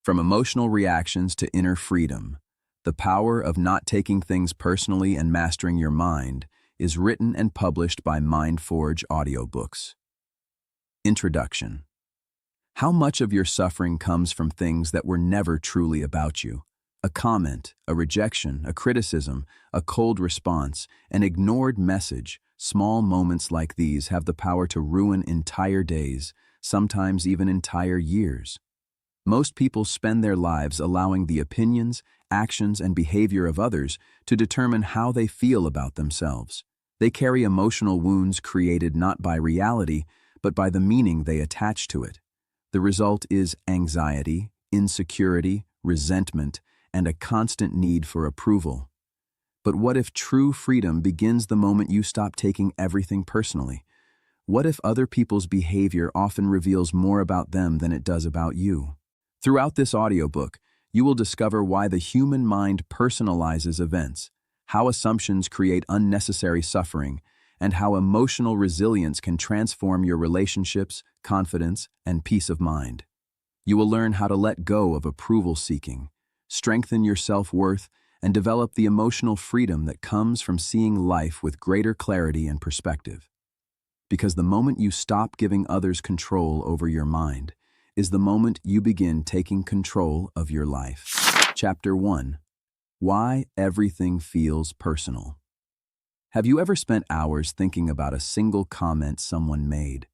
From emotional reactions to inner freedom, The Power of Not Taking Things Personally and Mastering Your Mind is written and published by MindForge Audiobooks. Introduction. How much of your suffering comes from things that were never truly about you? A comment, a rejection, a criticism, a cold response, an ignored message. Small moments like these have the power to ruin entire days, sometimes even entire years. Most people spend their lives allowing the opinions, actions, and behavior of others to determine how they feel about themselves. They carry emotional wounds created not by reality, but by the meaning they attach to it. The result is anxiety, insecurity, resentment, and a constant need for approval. But what if true freedom begins the moment you stop taking everything personally? What if other people's behavior often reveals more about them than it does about you? Throughout this audiobook, you will discover why the human mind personalizes events, how assumptions create unnecessary suffering, and how emotional resilience can transform your relationships, confidence, and peace of mind. You will learn how to let go of approval seeking, strengthen your self-worth, and develop the emotional freedom that comes from seeing life with greater clarity and perspective. Because the moment you stop giving others control over your mind is the moment you begin taking control of your life. Chapter 1. Why Everything Feels Personal. Have you ever spent hours thinking about a single comment someone made?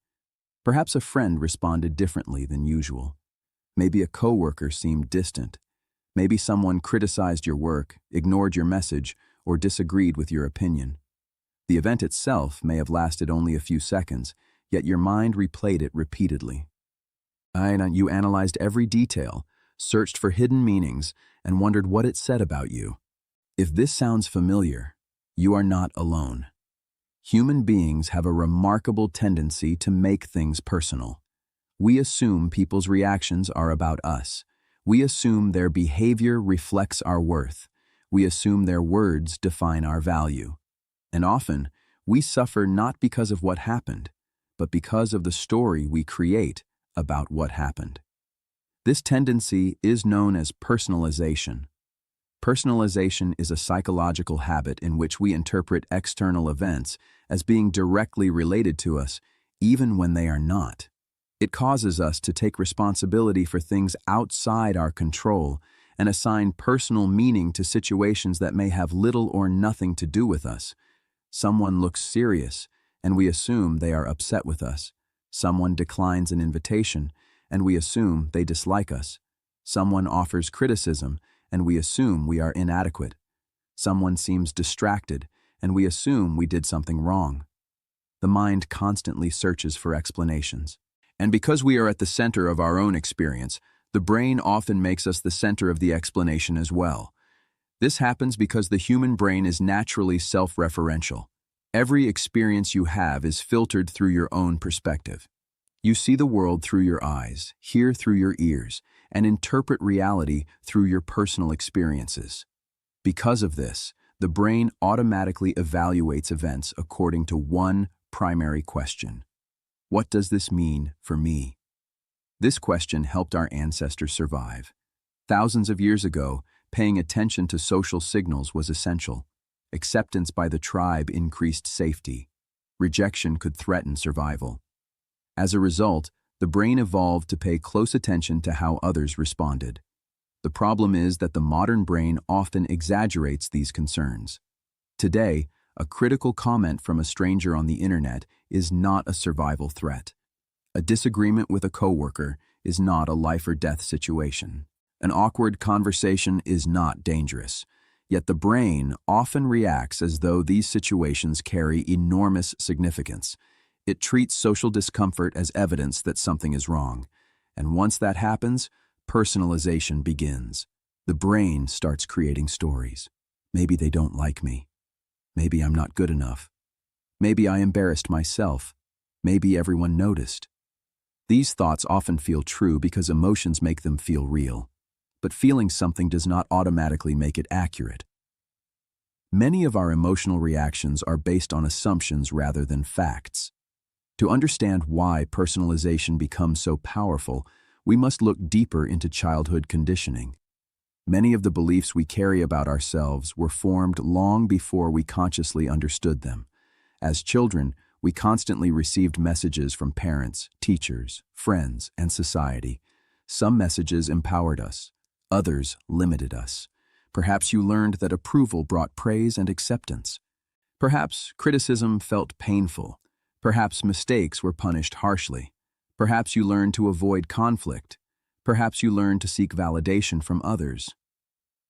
Perhaps a friend responded differently than usual. Maybe a coworker seemed distant. Maybe someone criticized your work, ignored your message, or disagreed with your opinion. The event itself may have lasted only a few seconds, yet your mind replayed it repeatedly. You analyzed every detail, searched for hidden meanings, and wondered what it said about you. If this sounds familiar, you are not alone. Human beings have a remarkable tendency to make things personal. We assume people's reactions are about us. We assume their behavior reflects our worth. We assume their words define our value. And often, we suffer not because of what happened, but because of the story we create about what happened. This tendency is known as personalization. Personalization is a psychological habit in which we interpret external events as being directly related to us, even when they are not. It causes us to take responsibility for things outside our control and assign personal meaning to situations that may have little or nothing to do with us. Someone looks serious, and we assume they are upset with us. Someone declines an invitation, and we assume they dislike us. Someone offers criticism, and we assume we are inadequate. Someone seems distracted, and we assume we did something wrong. The mind constantly searches for explanations. And because we are at the center of our own experience, the brain often makes us the center of the explanation as well. This happens because the human brain is naturally self-referential. Every experience you have is filtered through your own perspective. You see the world through your eyes, hear through your ears, and interpret reality through your personal experiences. Because of this, the brain automatically evaluates events according to one primary question. What does this mean for me? This question helped our ancestors survive. Thousands of years ago, paying attention to social signals was essential. Acceptance by the tribe increased safety. Rejection could threaten survival. As a result, the brain evolved to pay close attention to how others responded. The problem is that the modern brain often exaggerates these concerns. Today, a critical comment from a stranger on the internet is not a survival threat. A disagreement with a coworker is not a life or death situation. An awkward conversation is not dangerous. Yet the brain often reacts as though these situations carry enormous significance. It treats social discomfort as evidence that something is wrong. And once that happens, personalization begins. The brain starts creating stories. Maybe they don't like me. Maybe I'm not good enough. Maybe I embarrassed myself. Maybe everyone noticed. These thoughts often feel true because emotions make them feel real. But feeling something does not automatically make it accurate. Many of our emotional reactions are based on assumptions rather than facts. To understand why personalization becomes so powerful, we must look deeper into childhood conditioning. Many of the beliefs we carry about ourselves were formed long before we consciously understood them. As children, we constantly received messages from parents, teachers, friends, and society. Some messages empowered us, others limited us. Perhaps you learned that approval brought praise and acceptance. Perhaps criticism felt painful. Perhaps mistakes were punished harshly. Perhaps you learned to avoid conflict. Perhaps you learned to seek validation from others.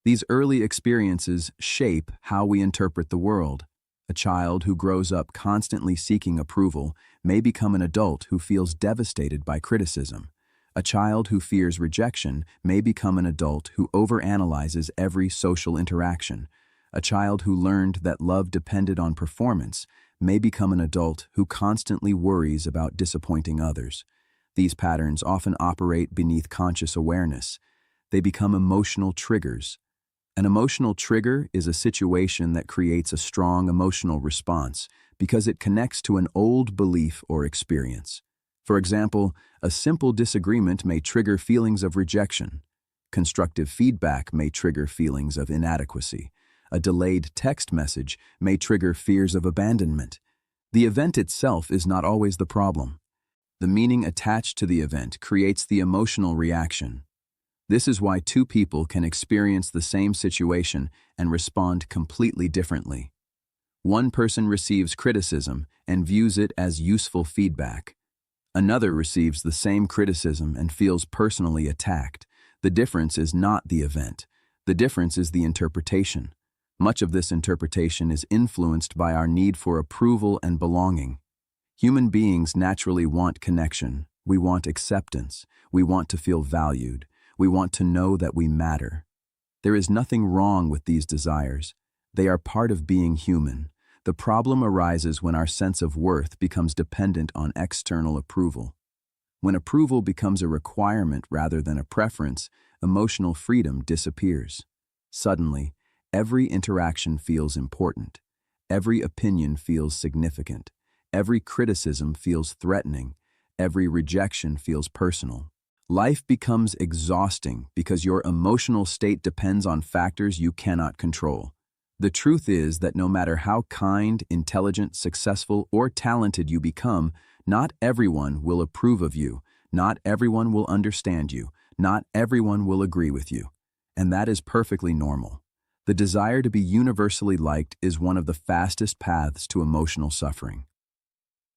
These early experiences shape how we interpret the world. A child who grows up constantly seeking approval may become an adult who feels devastated by criticism. A child who fears rejection may become an adult who overanalyzes every social interaction. A child who learned that love depended on performance may become an adult who constantly worries about disappointing others. These patterns often operate beneath conscious awareness. They become emotional triggers. An emotional trigger is a situation that creates a strong emotional response because it connects to an old belief or experience. For example, a simple disagreement may trigger feelings of rejection. Constructive feedback may trigger feelings of inadequacy. A delayed text message may trigger fears of abandonment. The event itself is not always the problem. The meaning attached to the event creates the emotional reaction. This is why two people can experience the same situation and respond completely differently. One person receives criticism and views it as useful feedback. Another receives the same criticism and feels personally attacked. The difference is not the event. The difference is the interpretation. Much of this interpretation is influenced by our need for approval and belonging. Human beings naturally want connection. We want acceptance. We want to feel valued. We want to know that we matter. There is nothing wrong with these desires. They are part of being human. The problem arises when our sense of worth becomes dependent on external approval. When approval becomes a requirement rather than a preference, emotional freedom disappears. Suddenly, every interaction feels important. Every opinion feels significant. Every criticism feels threatening. Every rejection feels personal. Life becomes exhausting because your emotional state depends on factors you cannot control. The truth is that no matter how kind, intelligent, successful, or talented you become, not everyone will approve of you. Not everyone will understand you. Not everyone will agree with you. And that is perfectly normal. The desire to be universally liked is one of the fastest paths to emotional suffering.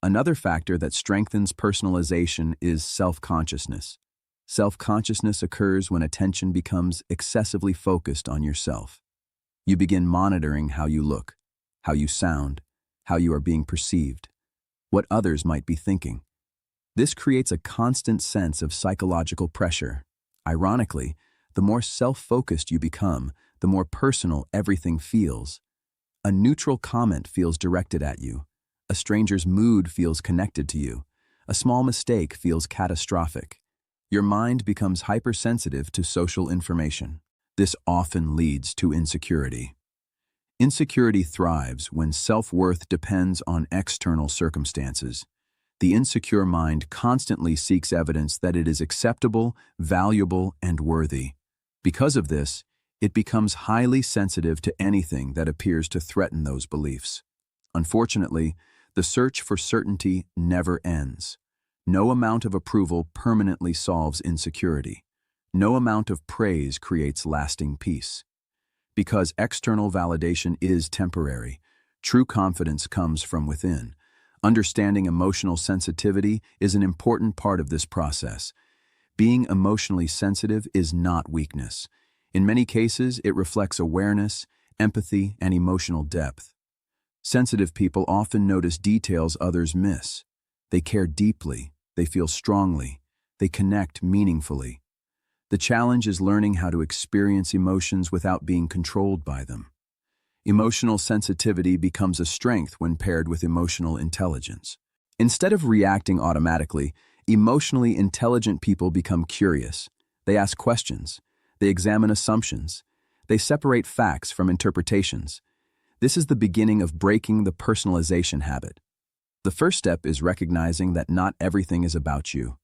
Another factor that strengthens personalization is self-consciousness. Self-consciousness occurs when attention becomes excessively focused on yourself. You begin monitoring how you look, how you sound, how you are being perceived, what others might be thinking. This creates a constant sense of psychological pressure. Ironically, the more self-focused you become, the more personal everything feels. A neutral comment feels directed at you. A stranger's mood feels connected to you. A small mistake feels catastrophic. Your mind becomes hypersensitive to social information. This often leads to insecurity. Insecurity thrives when self-worth depends on external circumstances. The insecure mind constantly seeks evidence that it is acceptable, valuable, and worthy. Because of this, it becomes highly sensitive to anything that appears to threaten those beliefs. Unfortunately, the search for certainty never ends. No amount of approval permanently solves insecurity. No amount of praise creates lasting peace. Because external validation is temporary, true confidence comes from within. Understanding emotional sensitivity is an important part of this process. Being emotionally sensitive is not weakness. In many cases, it reflects awareness, empathy, and emotional depth. Sensitive people often notice details others miss. They care deeply, they feel strongly, they connect meaningfully. The challenge is learning how to experience emotions without being controlled by them. Emotional sensitivity becomes a strength when paired with emotional intelligence. Instead of reacting automatically, emotionally intelligent people become curious. They ask questions. They examine assumptions. They separate facts from interpretations. This is the beginning of breaking the personalization habit. The first step is recognizing that not everything is about you.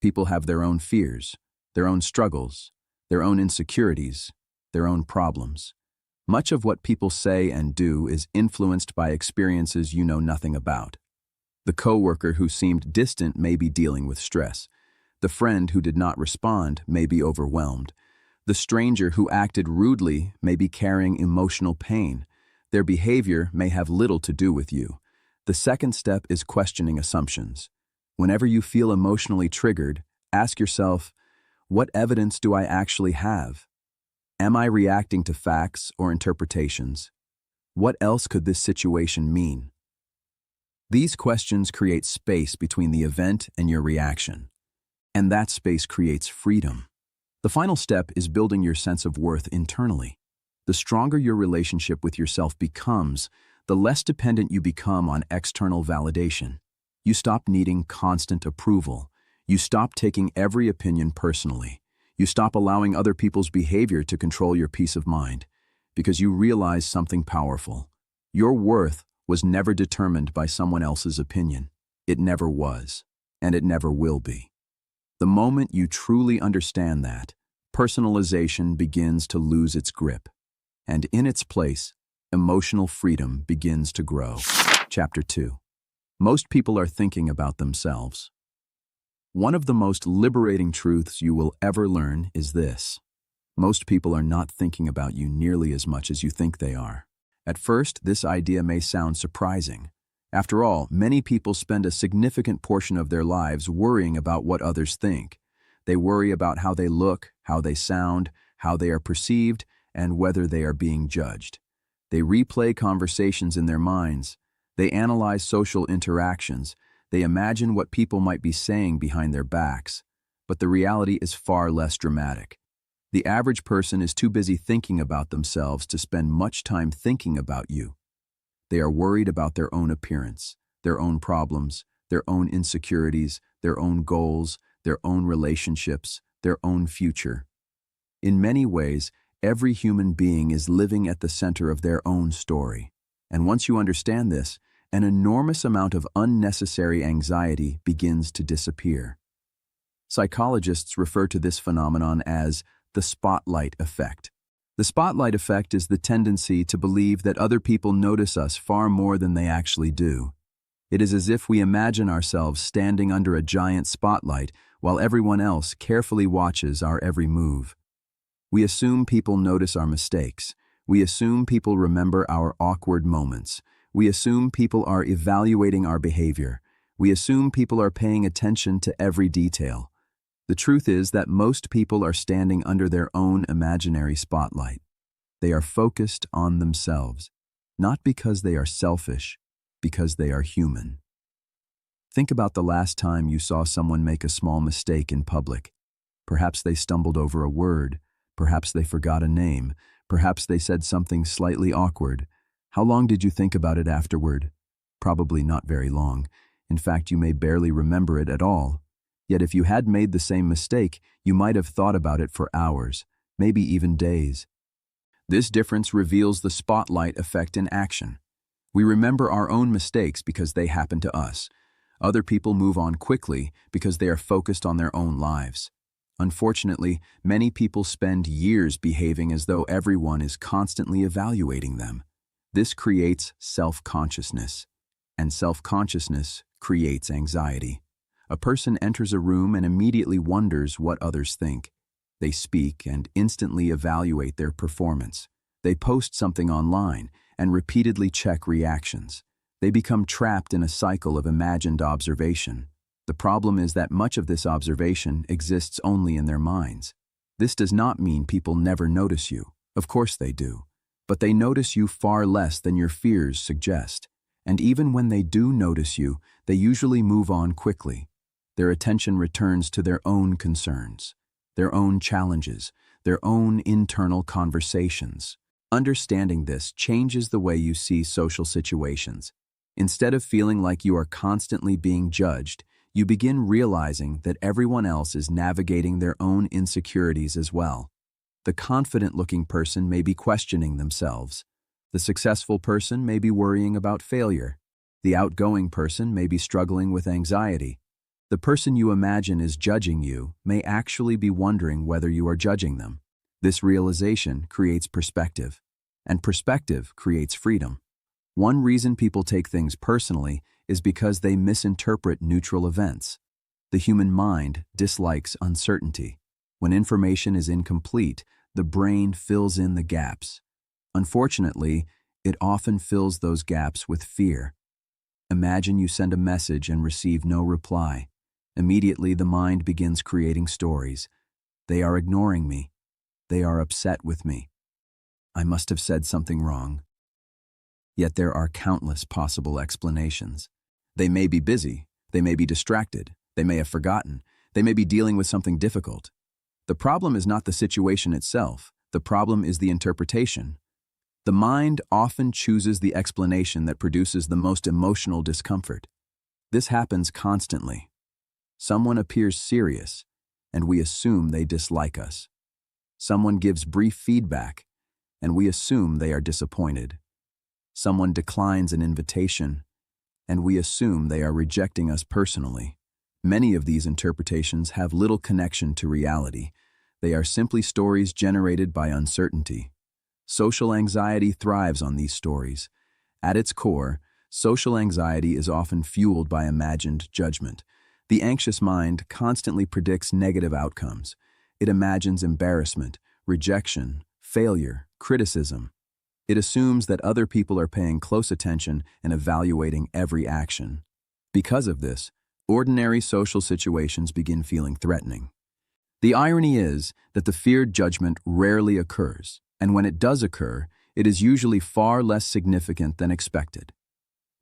People have their own fears, their own struggles, their own insecurities, their own problems. Much of what people say and do is influenced by experiences you know nothing about. The coworker who seemed distant may be dealing with stress. The friend who did not respond may be overwhelmed. The stranger who acted rudely may be carrying emotional pain. Their behavior may have little to do with you. The second step is questioning assumptions. Whenever you feel emotionally triggered, ask yourself, what evidence do I actually have? Am I reacting to facts or interpretations? What else could this situation mean? These questions create space between the event and your reaction, and that space creates freedom. The final step is building your sense of worth internally. The stronger your relationship with yourself becomes, the less dependent you become on external validation. You stop needing constant approval. You stop taking every opinion personally. You stop allowing other people's behavior to control your peace of mind, because you realize something powerful. Your worth was never determined by someone else's opinion. It never was, and it never will be. The moment you truly understand that, personalization begins to lose its grip, and in its place, emotional freedom begins to grow. Chapter 2. Most people are thinking about themselves. One of the most liberating truths you will ever learn is this. Most people are not thinking about you nearly as much as you think they are. At first, this idea may sound surprising. After all, many people spend a significant portion of their lives worrying about what others think. They worry about how they look, how they sound, how they are perceived, and whether they are being judged. They replay conversations in their minds. They analyze social interactions. They imagine what people might be saying behind their backs. But the reality is far less dramatic. The average person is too busy thinking about themselves to spend much time thinking about you. They are worried about their own appearance, their own problems, their own insecurities, their own goals, their own relationships, their own future. In many ways, every human being is living at the center of their own story. And once you understand this, an enormous amount of unnecessary anxiety begins to disappear. Psychologists refer to this phenomenon as the spotlight effect. The spotlight effect is the tendency to believe that other people notice us far more than they actually do. It is as if we imagine ourselves standing under a giant spotlight while everyone else carefully watches our every move. We assume people notice our mistakes. We assume people remember our awkward moments. We assume people are evaluating our behavior. We assume people are paying attention to every detail. The truth is that most people are standing under their own imaginary spotlight. They are focused on themselves, not because they are selfish, because they are human. Think about the last time you saw someone make a small mistake in public. Perhaps they stumbled over a word. Perhaps they forgot a name. Perhaps they said something slightly awkward. How long did you think about it afterward? Probably not very long. In fact, you may barely remember it at all. Yet if you had made the same mistake, you might have thought about it for hours, maybe even days. This difference reveals the spotlight effect in action. We remember our own mistakes because they happen to us. Other people move on quickly because they are focused on their own lives. Unfortunately, many people spend years behaving as though everyone is constantly evaluating them. This creates self-consciousness, and self-consciousness creates anxiety. A person enters a room and immediately wonders what others think. They speak and instantly evaluate their performance. They post something online and repeatedly check reactions. They become trapped in a cycle of imagined observation. The problem is that much of this observation exists only in their minds. This does not mean people never notice you. Of course they do. But they notice you far less than your fears suggest. And even when they do notice you, they usually move on quickly. Their attention returns to their own concerns, their own challenges, their own internal conversations. Understanding this changes the way you see social situations. Instead of feeling like you are constantly being judged, you begin realizing that everyone else is navigating their own insecurities as well. The confident-looking person may be questioning themselves. The successful person may be worrying about failure. The outgoing person may be struggling with anxiety. The person you imagine is judging you may actually be wondering whether you are judging them. This realization creates perspective, and perspective creates freedom. One reason people take things personally is because they misinterpret neutral events. The human mind dislikes uncertainty. When information is incomplete, the brain fills in the gaps. Unfortunately, it often fills those gaps with fear. Imagine you send a message and receive no reply. Immediately, the mind begins creating stories. They are ignoring me. They are upset with me. I must have said something wrong. Yet there are countless possible explanations. They may be busy. They may be distracted. They may have forgotten. They may be dealing with something difficult. The problem is not the situation itself. The problem is the interpretation. The mind often chooses the explanation that produces the most emotional discomfort. This happens constantly. Someone appears serious, and we assume they dislike us. Someone gives brief feedback, and we assume they are disappointed. Someone declines an invitation, and we assume they are rejecting us personally. Many of these interpretations have little connection to reality. They are simply stories generated by uncertainty. Social anxiety thrives on these stories. At its core, social anxiety is often fueled by imagined judgment. The anxious mind constantly predicts negative outcomes. It imagines embarrassment, rejection, failure, criticism. It assumes that other people are paying close attention and evaluating every action. Because of this, ordinary social situations begin feeling threatening. The irony is that the feared judgment rarely occurs, and when it does occur, it is usually far less significant than expected.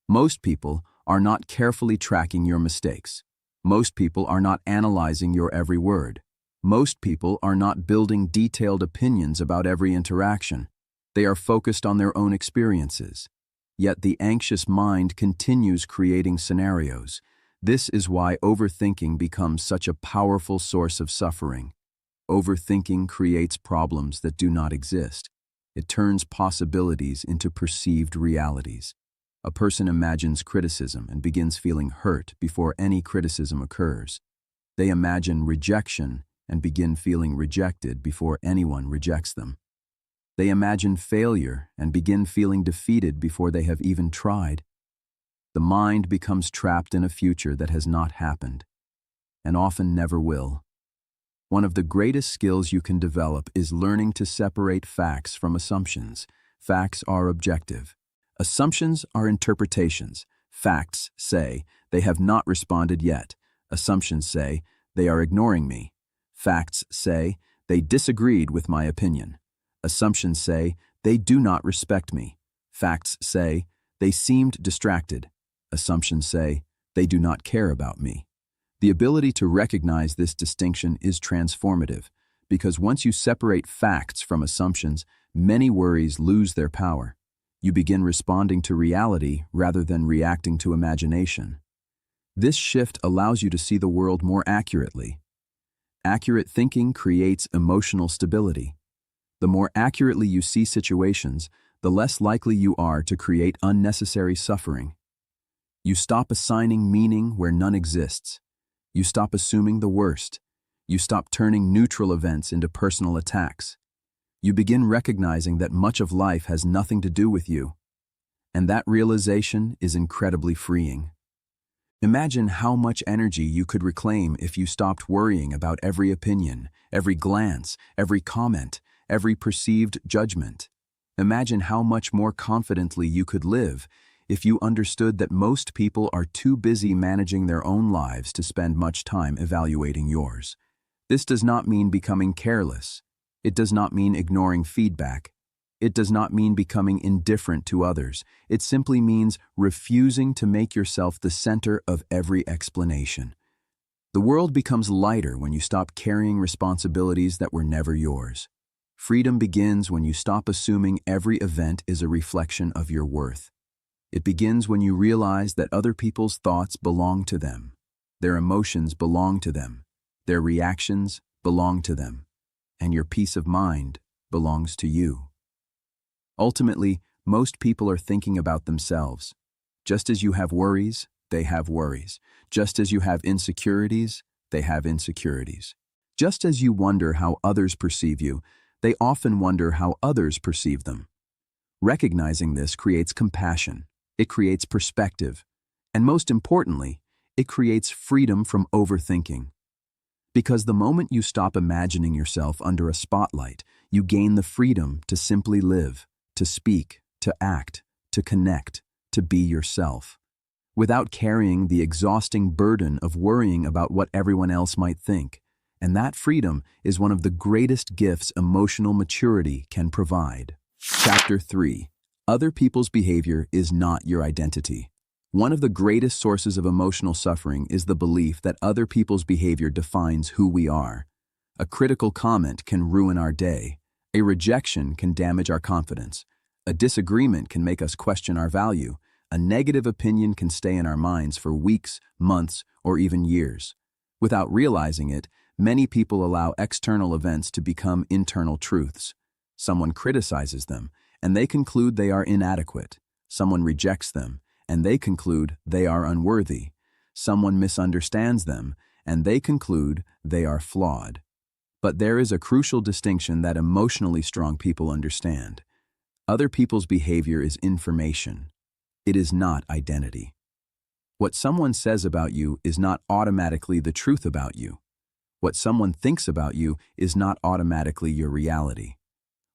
Most people are not carefully tracking your mistakes. Most people are not analyzing your every word. Most people are not building detailed opinions about every interaction. They are focused on their own experiences. Yet the anxious mind continues creating scenarios. This is why overthinking becomes such a powerful source of suffering. Overthinking creates problems that do not exist. It turns possibilities into perceived realities. A person imagines criticism and begins feeling hurt before any criticism occurs. They imagine rejection and begin feeling rejected before anyone rejects them. They imagine failure and begin feeling defeated before they have even tried. The mind becomes trapped in a future that has not happened, and often never will. One of the greatest skills you can develop is learning to separate facts from assumptions. Facts are objective. Assumptions are interpretations. Facts say, they have not responded yet. Assumptions say, they are ignoring me. Facts say, they disagreed with my opinion. Assumptions say, they do not respect me. Facts say, they seemed distracted. Assumptions say, they do not care about me. The ability to recognize this distinction is transformative, because once you separate facts from assumptions, many worries lose their power. You begin responding to reality rather than reacting to imagination. This shift allows you to see the world more accurately. Accurate thinking creates emotional stability. The more accurately you see situations, the less likely you are to create unnecessary suffering. You stop assigning meaning where none exists. You stop assuming the worst. You stop turning neutral events into personal attacks. You begin recognizing that much of life has nothing to do with you. And that realization is incredibly freeing. Imagine how much energy you could reclaim if you stopped worrying about every opinion, every glance, every comment, every perceived judgment. Imagine how much more confidently you could live if you understood that most people are too busy managing their own lives to spend much time evaluating yours. This does not mean becoming careless. It does not mean ignoring feedback. It does not mean becoming indifferent to others. It simply means refusing to make yourself the center of every explanation. The world becomes lighter when you stop carrying responsibilities that were never yours. Freedom begins when you stop assuming every event is a reflection of your worth. It begins when you realize that other people's thoughts belong to them. Their emotions belong to them. Their reactions belong to them. And your peace of mind belongs to you. Ultimately, most people are thinking about themselves. Just as you have worries, they have worries. Just as you have insecurities, they have insecurities. Just as you wonder how others perceive you, they often wonder how others perceive them. Recognizing this creates compassion, it creates perspective, and most importantly, it creates freedom from overthinking. Because the moment you stop imagining yourself under a spotlight, you gain the freedom to simply live, to speak, to act, to connect, to be yourself, without carrying the exhausting burden of worrying about what everyone else might think. And that freedom is one of the greatest gifts emotional maturity can provide. Chapter 3. Other people's behavior is not your identity. One of the greatest sources of emotional suffering is the belief that other people's behavior defines who we are. A critical comment can ruin our day. A rejection can damage our confidence. A disagreement can make us question our value. A negative opinion can stay in our minds for weeks, months, or even years. Without realizing it, many people allow external events to become internal truths. Someone criticizes them, and they conclude they are inadequate. Someone rejects them, and they conclude they are unworthy. Someone misunderstands them, and they conclude they are flawed. But there is a crucial distinction that emotionally strong people understand. Other people's behavior is information. It is not identity. What someone says about you is not automatically the truth about you. What someone thinks about you is not automatically your reality.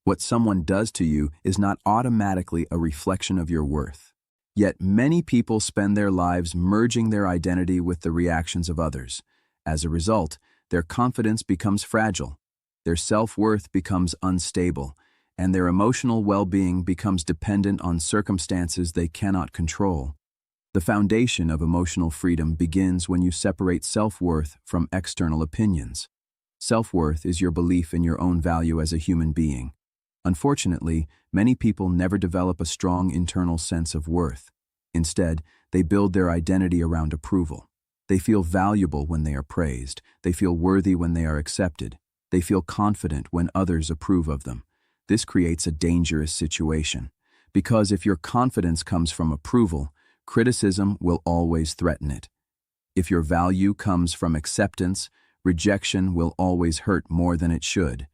What someone does to you is not automatically a reflection of your worth. Yet many people spend their lives merging their identity with the reactions of others. As a result, their confidence becomes fragile, their self-worth becomes unstable, and their emotional well-being becomes dependent on circumstances they cannot control. The foundation of emotional freedom begins when you separate self-worth from external opinions. Self-worth is your belief in your own value as a human being. Unfortunately, many people never develop a strong internal sense of worth. Instead, they build their identity around approval. They feel valuable when they are praised. They feel worthy when they are accepted. They feel confident when others approve of them. This creates a dangerous situation, because if your confidence comes from approval, criticism will always threaten it. If your value comes from acceptance, rejection will always hurt more than it should.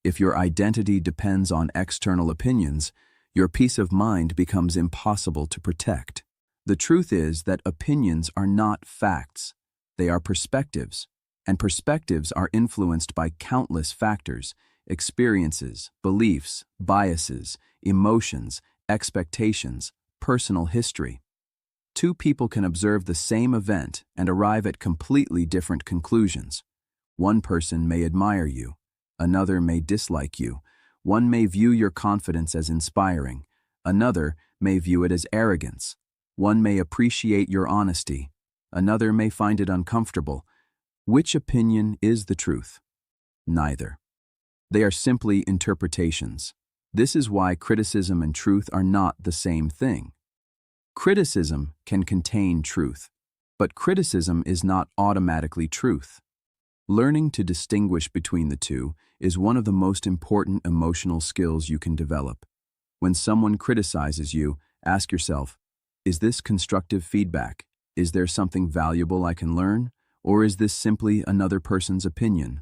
If your identity depends on external opinions, your peace of mind becomes impossible to protect. The truth is that opinions are not facts. They are perspectives, and perspectives are influenced by countless factors: experiences, beliefs, biases, emotions, expectations, personal history. Two people can observe the same event and arrive at completely different conclusions. One person may admire you. Another may dislike you. One may view your confidence as inspiring. Another may view it as arrogance. One may appreciate your honesty. Another may find it uncomfortable. Which opinion is the truth? Neither. They are simply interpretations. This is why criticism and truth are not the same thing. Criticism can contain truth, but criticism is not automatically truth. Learning to distinguish between the two is one of the most important emotional skills you can develop. When someone criticizes you, ask yourself, is this constructive feedback? Is there something valuable I can learn? Or is this simply another person's opinion?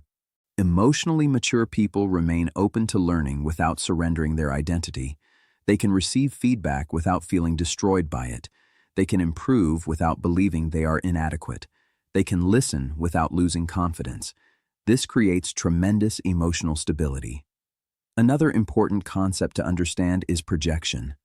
Emotionally mature people remain open to learning without surrendering their identity. They can receive feedback without feeling destroyed by it. They can improve without believing they are inadequate. They can listen without losing confidence. This creates tremendous emotional stability. Another important concept to understand is projection.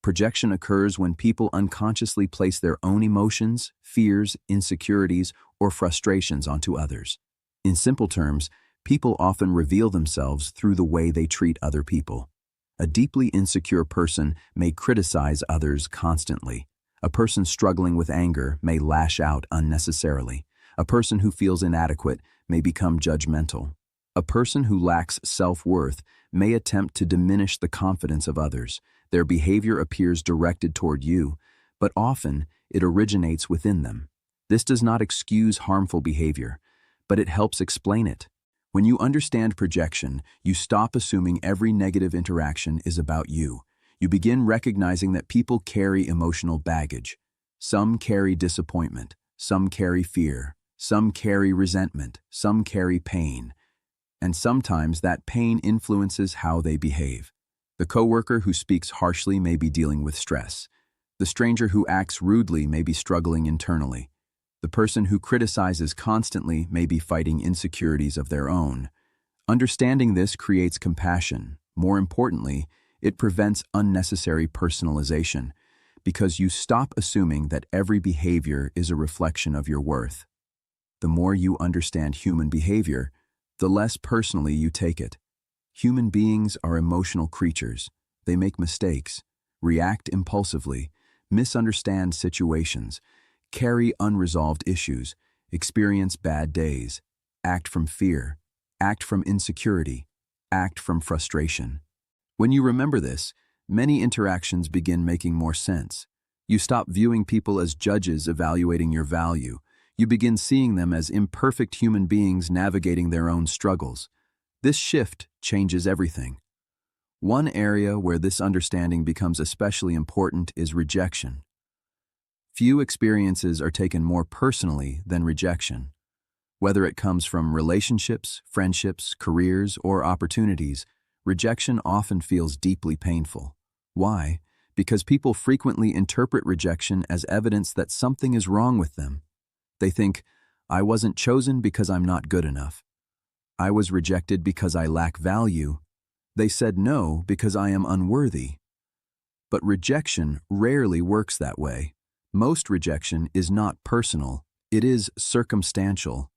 Projection occurs when people unconsciously place their own emotions, fears, insecurities, or frustrations onto others. In simple terms, people often reveal themselves through the way they treat other people. A deeply insecure person may criticize others constantly. A person struggling with anger may lash out unnecessarily. A person who feels inadequate may become judgmental. A person who lacks self-worth may attempt to diminish the confidence of others. Their behavior appears directed toward you, but often it originates within them. This does not excuse harmful behavior, but it helps explain it. When you understand projection, you stop assuming every negative interaction is about you. You begin recognizing that people carry emotional baggage. Some carry disappointment, some carry fear, some carry resentment, some carry pain, and sometimes that pain influences how they behave. The coworker who speaks harshly may be dealing with stress. The stranger who acts rudely may be struggling internally. The person who criticizes constantly may be fighting insecurities of their own. Understanding this creates compassion. More importantly, it prevents unnecessary personalization, because you stop assuming that every behavior is a reflection of your worth. The more you understand human behavior, the less personally you take it. Human beings are emotional creatures. They make mistakes, react impulsively, misunderstand situations, carry unresolved issues, experience bad days, act from fear, act from insecurity, act from frustration. When you remember this, many interactions begin making more sense. You stop viewing people as judges evaluating your value. You begin seeing them as imperfect human beings navigating their own struggles. This shift changes everything. One area where this understanding becomes especially important is rejection. Few experiences are taken more personally than rejection. Whether it comes from relationships, friendships, careers, or opportunities, rejection often feels deeply painful. Why? Because people frequently interpret rejection as evidence that something is wrong with them. They think, I wasn't chosen because I'm not good enough. I was rejected because I lack value. They said no because I am unworthy. But rejection rarely works that way. Most rejection is not personal, it is circumstantial.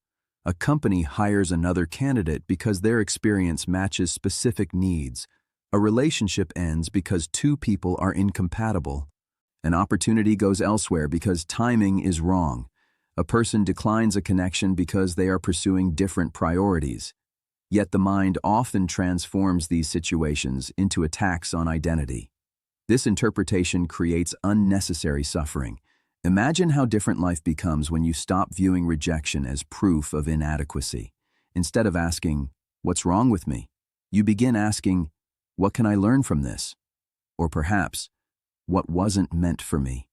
A company hires another candidate because their experience matches specific needs. A relationship ends because two people are incompatible. An opportunity goes elsewhere because timing is wrong. A person declines a connection because they are pursuing different priorities. Yet the mind often transforms these situations into attacks on identity. This interpretation creates unnecessary suffering. Imagine how different life becomes when you stop viewing rejection as proof of inadequacy. Instead of asking, "What's wrong with me?" you begin asking, "What can I learn from this?" Or perhaps, "What wasn't meant for me?"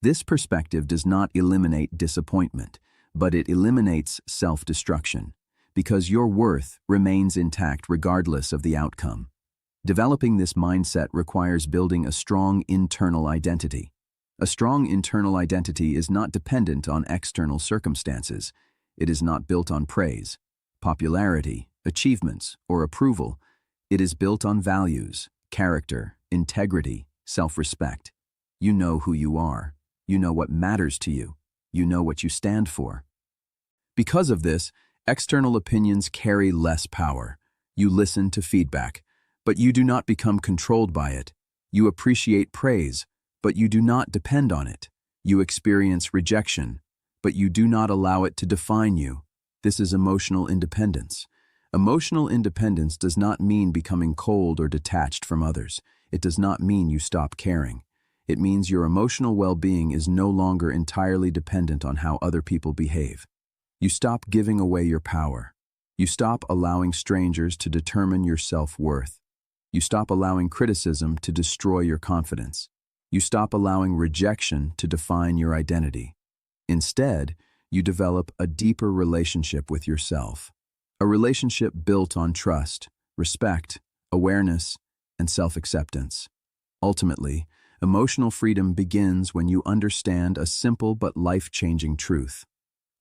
This perspective does not eliminate disappointment, but it eliminates self-destruction, because your worth remains intact regardless of the outcome. Developing this mindset requires building a strong internal identity. A strong internal identity is not dependent on external circumstances. It is not built on praise, popularity, achievements, or approval. It is built on values, character, integrity, self-respect. You know who you are. You know what matters to you. You know what you stand for. Because of this, external opinions carry less power. You listen to feedback, but you do not become controlled by it. You appreciate praise, but you do not depend on it. You experience rejection, but you do not allow it to define you. This is emotional independence. Emotional independence does not mean becoming cold or detached from others. It does not mean you stop caring. It means your emotional well-being is no longer entirely dependent on how other people behave. You stop giving away your power. You stop allowing strangers to determine your self-worth. You stop allowing criticism to destroy your confidence. You stop allowing rejection to define your identity. Instead, you develop a deeper relationship with yourself. A relationship built on trust, respect, awareness, and self-acceptance. Ultimately, emotional freedom begins when you understand a simple but life-changing truth.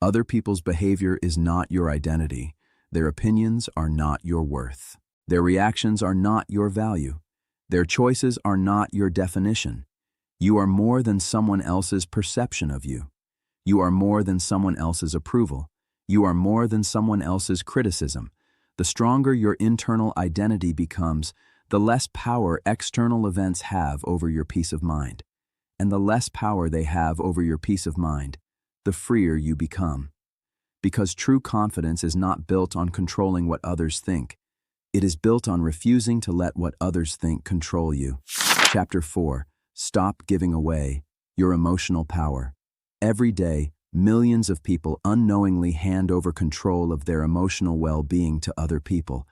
Other people's behavior is not your identity. Their opinions are not your worth. Their reactions are not your value. Their choices are not your definition. You are more than someone else's perception of you. You are more than someone else's approval. You are more than someone else's criticism. The stronger your internal identity becomes, the less power external events have over your peace of mind. And the less power they have over your peace of mind, the freer you become. Because true confidence is not built on controlling what others think. It is built on refusing to let what others think control you. Chapter 4. Stop giving away your emotional power. Every day, millions of people unknowingly hand over control of their emotional well-being to other people.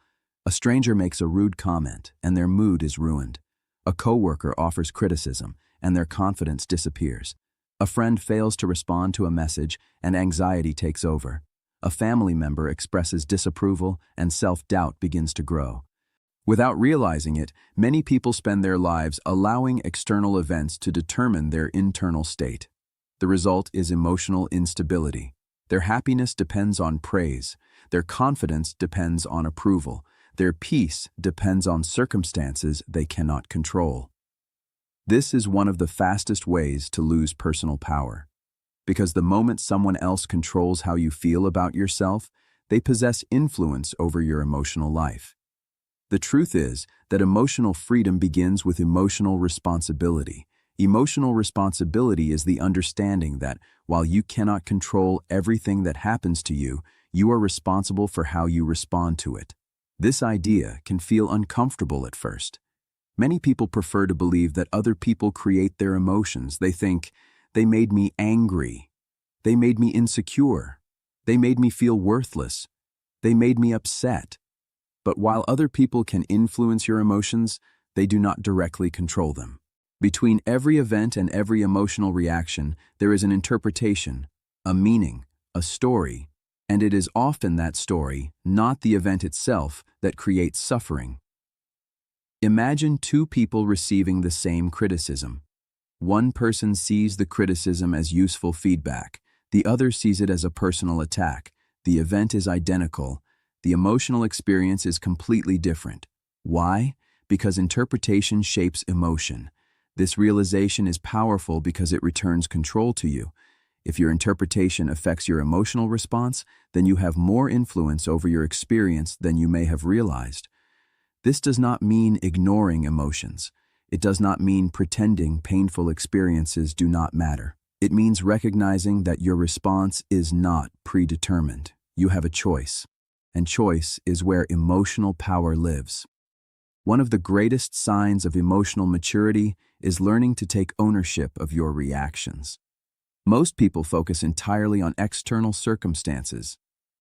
A stranger makes a rude comment, and their mood is ruined. A coworker offers criticism, and their confidence disappears. A friend fails to respond to a message and anxiety takes over. A family member expresses disapproval and self-doubt begins to grow. Without realizing it, many people spend their lives allowing external events to determine their internal state. The result is emotional instability. Their happiness depends on praise. Their confidence depends on approval. Their peace depends on circumstances they cannot control. This is one of the fastest ways to lose personal power. Because the moment someone else controls how you feel about yourself, they possess influence over your emotional life. The truth is that emotional freedom begins with emotional responsibility. Emotional responsibility is the understanding that, while you cannot control everything that happens to you, you are responsible for how you respond to it. This idea can feel uncomfortable at first. Many people prefer to believe that other people create their emotions. They think, they made me angry. They made me insecure. They made me feel worthless. They made me upset. But while other people can influence your emotions, they do not directly control them. Between every event and every emotional reaction, there is an interpretation, a meaning, a story, and it is often that story, not the event itself, that creates suffering. Imagine two people receiving the same criticism. One person sees the criticism as useful feedback. The other sees it as a personal attack. The event is identical. The emotional experience is completely different. Why? Because interpretation shapes emotion. This realization is powerful because it returns control to you. If your interpretation affects your emotional response, then you have more influence over your experience than you may have realized. This does not mean ignoring emotions. It does not mean pretending painful experiences do not matter. It means recognizing that your response is not predetermined. You have a choice. And choice is where emotional power lives. One of the greatest signs of emotional maturity is learning to take ownership of your reactions. Most people focus entirely on external circumstances.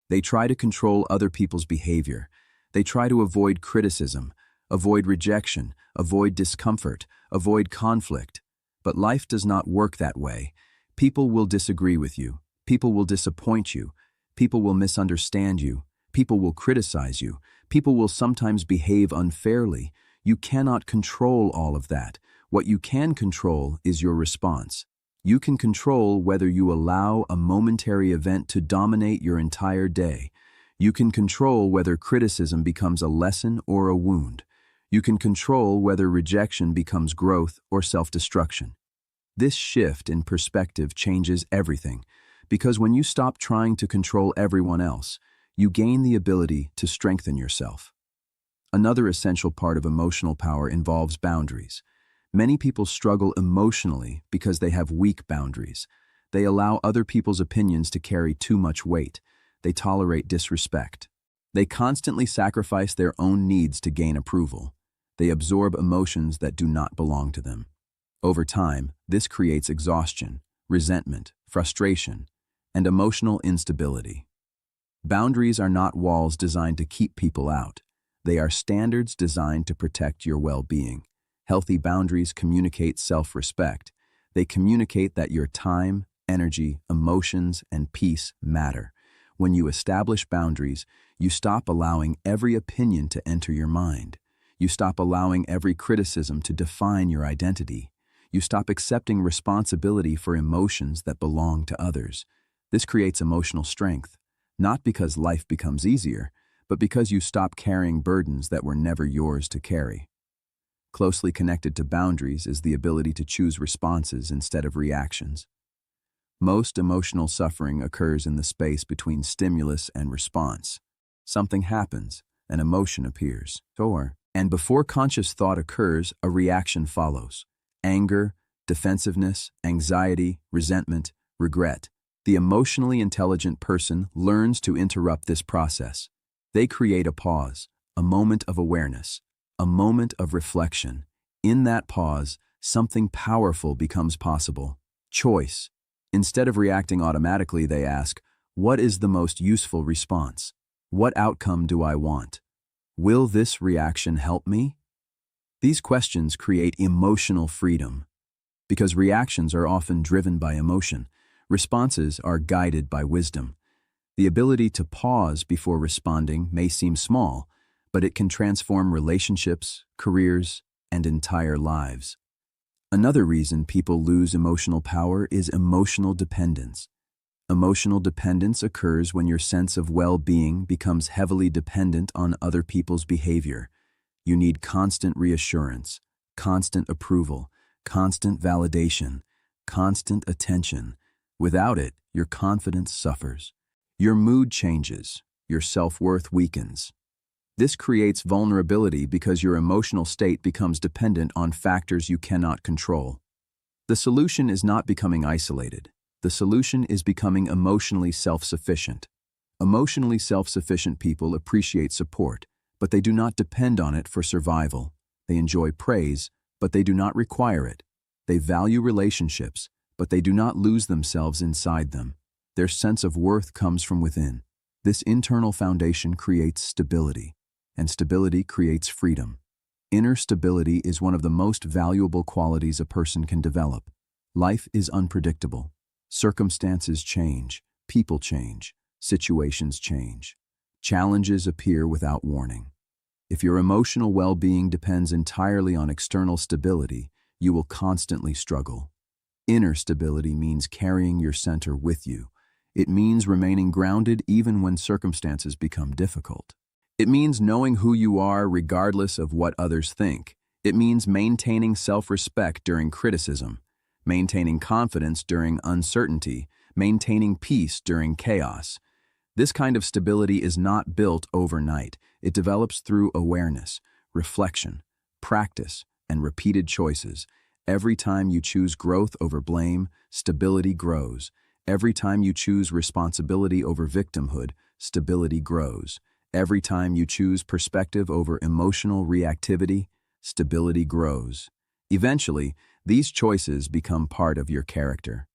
They try to control other people's behavior. They try to avoid criticism, avoid rejection, avoid discomfort, avoid conflict. But life does not work that way. People will disagree with you. People will disappoint you. People will misunderstand you. People will criticize you. People will sometimes behave unfairly. You cannot control all of that. What you can control is your response. You can control whether you allow a momentary event to dominate your entire day. You can control whether criticism becomes a lesson or a wound. You can control whether rejection becomes growth or self-destruction. This shift in perspective changes everything, because when you stop trying to control everyone else, you gain the ability to strengthen yourself. Another essential part of emotional power involves boundaries. Many people struggle emotionally because they have weak boundaries. They allow other people's opinions to carry too much weight. They tolerate disrespect. They constantly sacrifice their own needs to gain approval. They absorb emotions that do not belong to them. Over time, this creates exhaustion, resentment, frustration, and emotional instability. Boundaries are not walls designed to keep people out. They are standards designed to protect your well-being. Healthy boundaries communicate self-respect. They communicate that your time, energy, emotions, and peace matter. When you establish boundaries, you stop allowing every opinion to enter your mind. You stop allowing every criticism to define your identity. You stop accepting responsibility for emotions that belong to others. This creates emotional strength, not because life becomes easier, but because you stop carrying burdens that were never yours to carry. Closely connected to boundaries is the ability to choose responses instead of reactions. Most emotional suffering occurs in the space between stimulus and response. Something happens, an emotion appears, and before conscious thought occurs, a reaction follows. Anger, defensiveness, anxiety, resentment, regret. The emotionally intelligent person learns to interrupt this process. They create a pause, a moment of awareness, a moment of reflection. In that pause, something powerful becomes possible. Choice. Instead of reacting automatically, they ask, what is the most useful response? What outcome do I want? Will this reaction help me? These questions create emotional freedom. Because reactions are often driven by emotion, responses are guided by wisdom. The ability to pause before responding may seem small, but it can transform relationships, careers, and entire lives. Another reason people lose emotional power is emotional dependence. Emotional dependence occurs when your sense of well-being becomes heavily dependent on other people's behavior. You need constant reassurance, constant approval, constant validation, constant attention. Without it, your confidence suffers. Your mood changes, your self-worth weakens. This creates vulnerability because your emotional state becomes dependent on factors you cannot control. The solution is not becoming isolated. The solution is becoming emotionally self-sufficient. Emotionally self-sufficient people appreciate support, but they do not depend on it for survival. They enjoy praise, but they do not require it. They value relationships, but they do not lose themselves inside them. Their sense of worth comes from within. This internal foundation creates stability, and stability creates freedom. Inner stability is one of the most valuable qualities a person can develop. Life is unpredictable. Circumstances change, people change, situations change. Challenges appear without warning. If your emotional well-being depends entirely on external stability, you will constantly struggle. Inner stability means carrying your center with you. It means remaining grounded even when circumstances become difficult. It means knowing who you are regardless of what others think. It means maintaining self-respect during criticism, maintaining confidence during uncertainty, maintaining peace during chaos. This kind of stability is not built overnight. It develops through awareness, reflection, practice, and repeated choices. Every time you choose growth over blame, stability grows. Every time you choose responsibility over victimhood, stability grows. Every time you choose perspective over emotional reactivity, stability grows. Eventually, these choices become part of your character.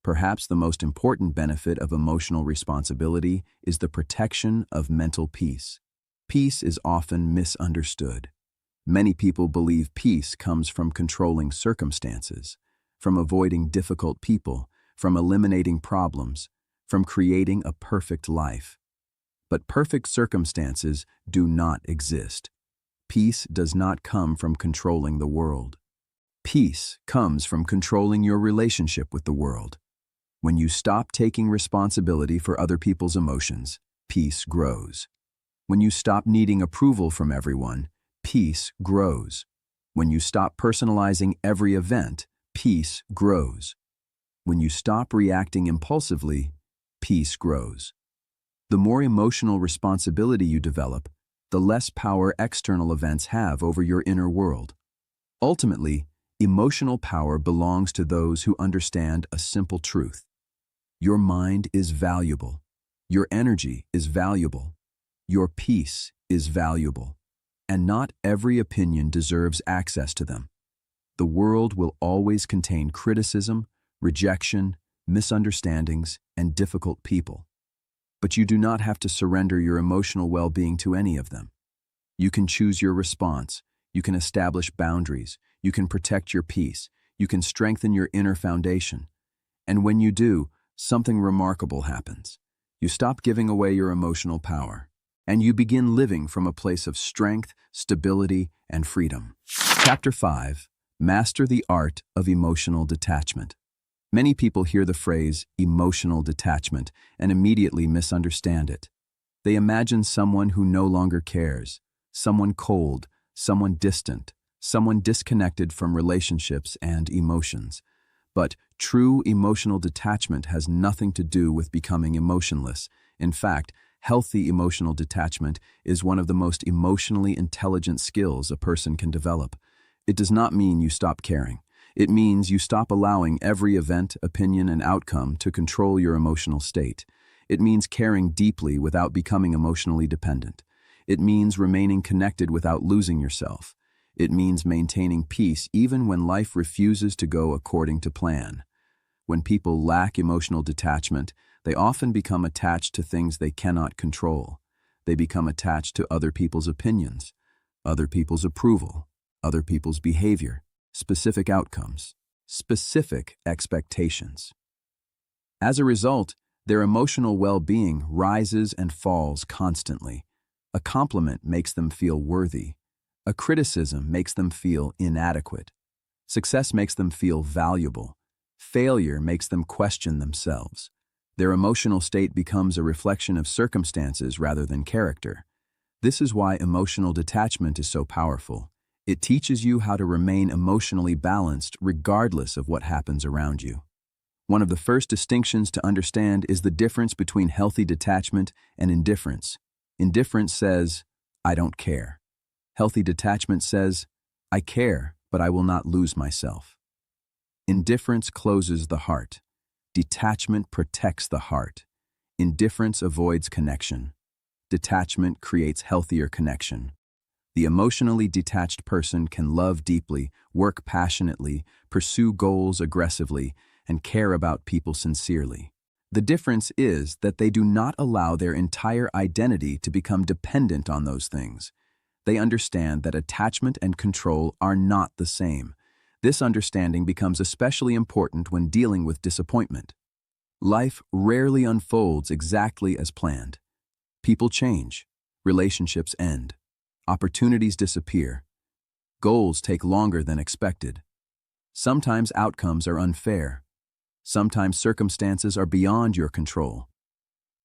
Perhaps the most important benefit of emotional responsibility is the protection of mental peace. Peace is often misunderstood. Many people believe peace comes from controlling circumstances, from avoiding difficult people, from eliminating problems, from creating a perfect life. But perfect circumstances do not exist. Peace does not come from controlling the world. Peace comes from controlling your relationship with the world. When you stop taking responsibility for other people's emotions, peace grows. When you stop needing approval from everyone, peace grows. When you stop personalizing every event, peace grows. When you stop reacting impulsively, peace grows. The more emotional responsibility you develop, the less power external events have over your inner world. Ultimately, emotional power belongs to those who understand a simple truth. Your mind is valuable. Your energy is valuable. Your peace is valuable. And not every opinion deserves access to them. The world will always contain criticism, rejection, misunderstandings, and difficult people. But you do not have to surrender your emotional well-being to any of them. You can choose your response. You can establish boundaries. You can protect your peace. You can strengthen your inner foundation. And when you do, something remarkable happens. You stop giving away your emotional power, and you begin living from a place of strength, stability, and freedom. Chapter 5. Master the Art of Emotional Detachment. Many people hear the phrase emotional detachment and immediately misunderstand it. They imagine someone who no longer cares, someone cold, someone distant, someone disconnected from relationships and emotions. But true emotional detachment has nothing to do with becoming emotionless. In fact, healthy emotional detachment is one of the most emotionally intelligent skills a person can develop. It does not mean you stop caring. It means you stop allowing every event, opinion, and outcome to control your emotional state. It means caring deeply without becoming emotionally dependent. It means remaining connected without losing yourself. It means maintaining peace even when life refuses to go according to plan. When people lack emotional detachment, they often become attached to things they cannot control. They become attached to other people's opinions, other people's approval, other people's behavior, specific outcomes. specific expectations. As a result, their emotional well-being rises and falls constantly. A compliment makes them feel worthy. A criticism makes them feel inadequate. Success makes them feel valuable. Failure makes them question themselves. Their emotional state becomes a reflection of circumstances rather than character. This is why emotional detachment is so powerful. It teaches you how to remain emotionally balanced regardless of what happens around you. One of the first distinctions to understand is the difference between healthy detachment and indifference. Indifference says, "I don't care." Healthy detachment says, "I care, but I will not lose myself." Indifference closes the heart. Detachment protects the heart. Indifference avoids connection. Detachment creates healthier connection. The emotionally detached person can love deeply, work passionately, pursue goals aggressively, and care about people sincerely. The difference is that they do not allow their entire identity to become dependent on those things. They understand that attachment and control are not the same. This understanding becomes especially important when dealing with disappointment. Life rarely unfolds exactly as planned. People change, relationships end, opportunities disappear, goals take longer than expected. Sometimes outcomes are unfair. Sometimes circumstances are beyond your control.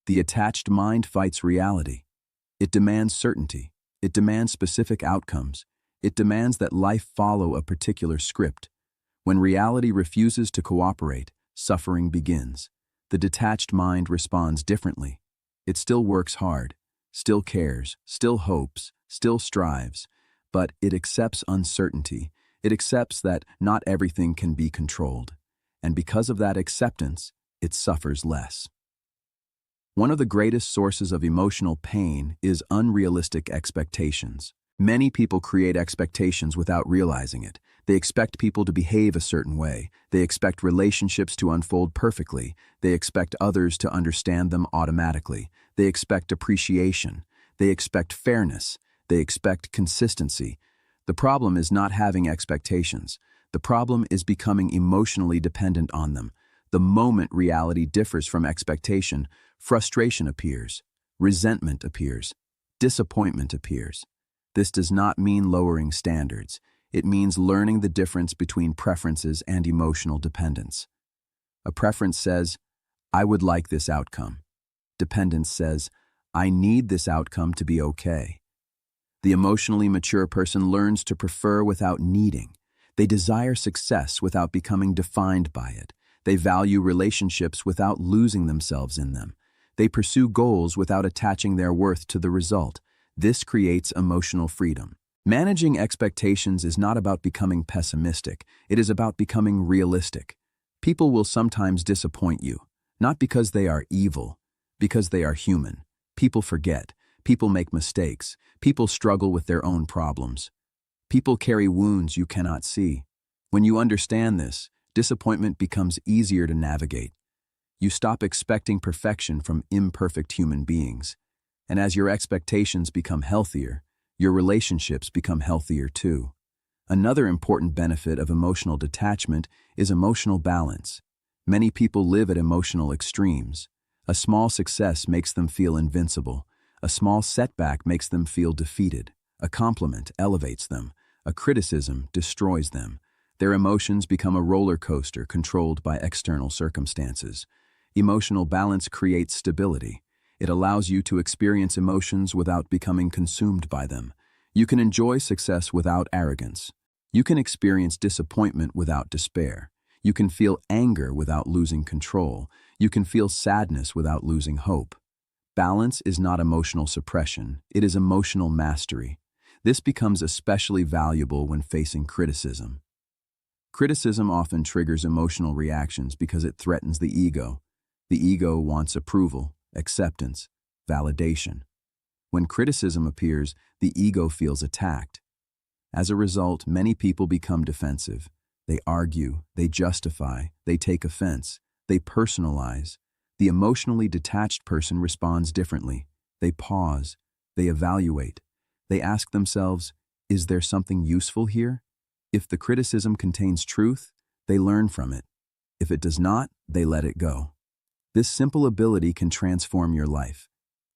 The attached mind fights reality. It demands certainty. It demands specific outcomes. It demands that life follow a particular script. When reality refuses to cooperate, suffering begins. The detached mind responds differently. It still works hard, still cares, still hopes, still strives, but it accepts uncertainty. It accepts that not everything can be controlled. And because of that acceptance, it suffers less. One of the greatest sources of emotional pain is unrealistic expectations. Many people create expectations without realizing it. They expect people to behave a certain way. They expect relationships to unfold perfectly. They expect others to understand them automatically. They expect appreciation. They expect fairness. They expect consistency. The problem is not having expectations. The problem is becoming emotionally dependent on them. The moment reality differs from expectation, frustration appears, resentment appears, disappointment appears. This does not mean lowering standards. It means learning the difference between preferences and emotional dependence. A preference says, "I would like this outcome." Dependence says, "I need this outcome to be okay." The emotionally mature person learns to prefer without needing. They desire success without becoming defined by it. They value relationships without losing themselves in them. They pursue goals without attaching their worth to the result. This creates emotional freedom. Managing expectations is not about becoming pessimistic. It is about becoming realistic. People will sometimes disappoint you, not because they are evil, because they are human. People forget. People make mistakes. People struggle with their own problems. People carry wounds you cannot see. When you understand this, disappointment becomes easier to navigate. You stop expecting perfection from imperfect human beings. And as your expectations become healthier, your relationships become healthier too. Another important benefit of emotional detachment is emotional balance. Many people live at emotional extremes. A small success makes them feel invincible. A small setback makes them feel defeated. A compliment elevates them. A criticism destroys them. Their emotions become a roller coaster controlled by external circumstances. Emotional balance creates stability. It allows you to experience emotions without becoming consumed by them. You can enjoy success without arrogance. You can experience disappointment without despair. You can feel anger without losing control. You can feel sadness without losing hope. Balance is not emotional suppression. It is emotional mastery. This becomes especially valuable when facing criticism. Criticism often triggers emotional reactions because it threatens the ego. The ego wants approval, acceptance, validation. When criticism appears, the ego feels attacked. As a result, many people become defensive. They argue, they justify, they take offense, they personalize. The emotionally detached person responds differently. They pause, they evaluate. They ask themselves, is there something useful here? If the criticism contains truth, They learn from it. If it does not, they let it go. This simple ability can transform your life.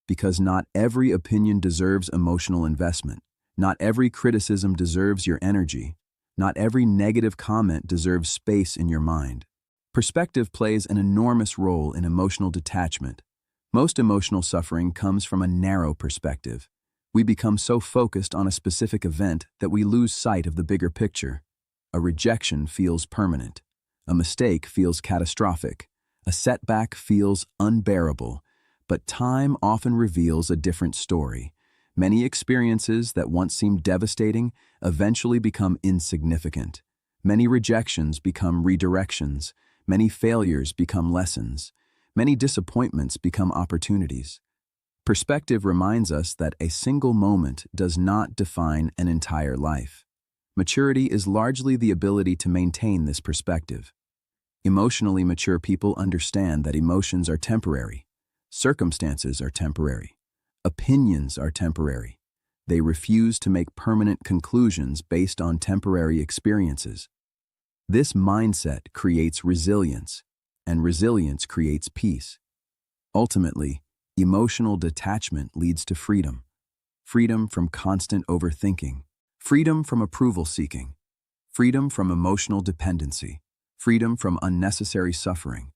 Because not every opinion deserves emotional investment. Not every criticism deserves your energy. Not every negative comment deserves space in your mind. Perspective plays an enormous role in emotional detachment. Most emotional suffering comes from a narrow perspective. We become so focused on a specific event that we lose sight of the bigger picture. A rejection feels permanent. A mistake feels catastrophic. A setback feels unbearable. But time often reveals a different story. Many experiences that once seemed devastating eventually become insignificant. Many rejections become redirections. Many failures become lessons. Many disappointments become opportunities. Perspective reminds us that a single moment does not define an entire life. Maturity is largely the ability to maintain this perspective. Emotionally mature people understand that emotions are temporary. Circumstances are temporary. Opinions are temporary. They refuse to make permanent conclusions based on temporary experiences. This mindset creates resilience, and resilience creates peace. Ultimately, emotional detachment leads to freedom. Freedom from constant overthinking. Freedom from approval seeking. Freedom from emotional dependency. Freedom from unnecessary suffering.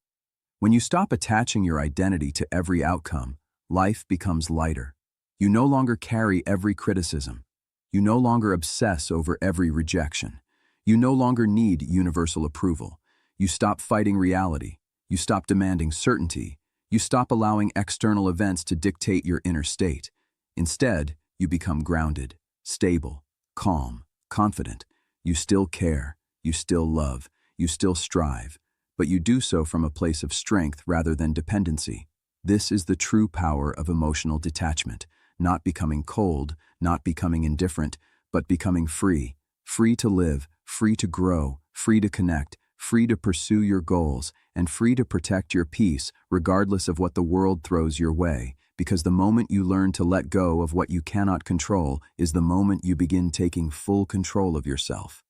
When you stop attaching your identity to every outcome, life becomes lighter. You no longer carry every criticism. You no longer obsess over every rejection. You no longer need universal approval. You stop fighting reality. You stop demanding certainty. You stop allowing external events to dictate your inner state. Instead, you become grounded, stable, calm, confident. You still care. You still love. You still strive. But you do so from a place of strength rather than dependency. This is the true power of emotional detachment, not becoming cold, not becoming indifferent, but becoming free. Free to live, free to grow, free to connect, free to pursue your goals, and free to protect your peace regardless of what the world throws your way, because the moment you learn to let go of what you cannot control is the moment you begin taking full control of yourself.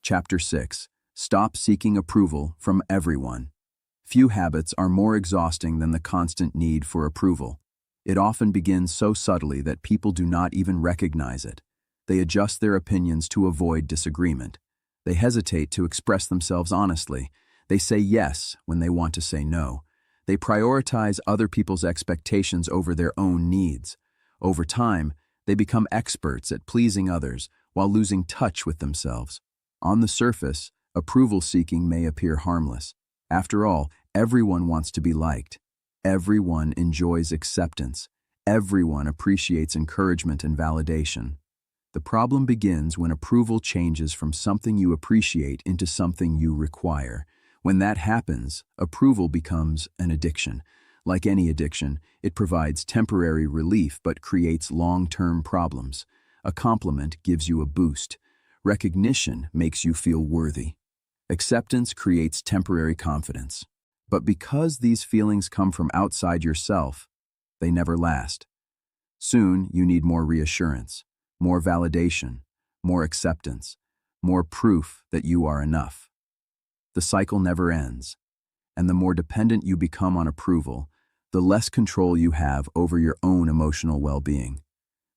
Chapter 6. Stop seeking approval from everyone. Few habits are more exhausting than the constant need for approval. It often begins so subtly that people do not even recognize it. They adjust their opinions to avoid disagreement. They hesitate to express themselves honestly. They say yes when they want to say no. They prioritize other people's expectations over their own needs. Over time, they become experts at pleasing others while losing touch with themselves. On the surface, approval seeking may appear harmless. After all, everyone wants to be liked. Everyone enjoys acceptance. Everyone appreciates encouragement and validation. The problem begins when approval changes from something you appreciate into something you require. When that happens, approval becomes an addiction. Like any addiction, it provides temporary relief but creates long-term problems. A compliment gives you a boost. Recognition makes you feel worthy. Acceptance creates temporary confidence. But because these feelings come from outside yourself, they never last. Soon, you need more reassurance, more validation, more acceptance, more proof that you are enough. The cycle never ends, and the more dependent you become on approval, the less control you have over your own emotional well-being.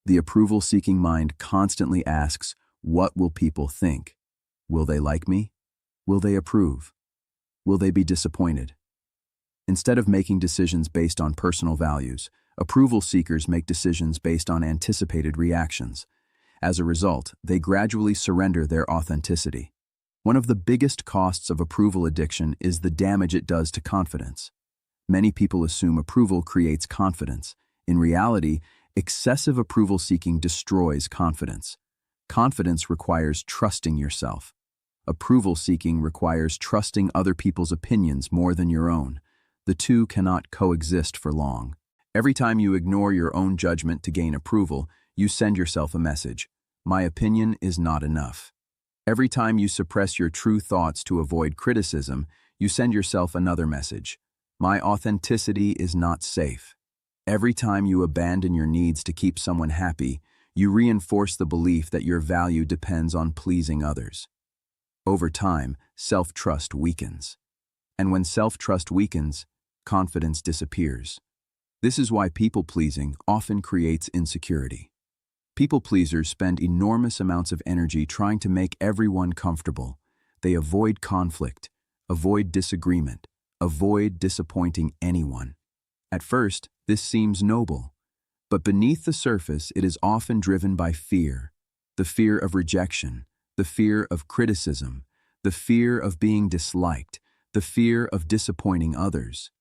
The approval-seeking mind constantly asks, "What will people think? Will they like me? Will they approve? Will they be disappointed?" Instead of making decisions based on personal values, approval seekers make decisions based on anticipated reactions. As a result, they gradually surrender their authenticity. One of the biggest costs of approval addiction is the damage it does to confidence. Many people assume approval creates confidence. In reality, excessive approval seeking destroys confidence. Confidence requires trusting yourself. Approval seeking requires trusting other people's opinions more than your own. The two cannot coexist for long. Every time you ignore your own judgment to gain approval, you send yourself a message. My opinion is not enough. Every time you suppress your true thoughts to avoid criticism, you send yourself another message. My authenticity is not safe. Every time you abandon your needs to keep someone happy, you reinforce the belief that your value depends on pleasing others. Over time, self-trust weakens. And when self-trust weakens, confidence disappears. This is why people-pleasing often creates insecurity. People-pleasers spend enormous amounts of energy trying to make everyone comfortable. They avoid conflict, avoid disagreement, avoid disappointing anyone. At first, this seems noble, but beneath the surface it is often driven by fear. The fear of rejection, the fear of criticism, the fear of being disliked, the fear of disappointing others.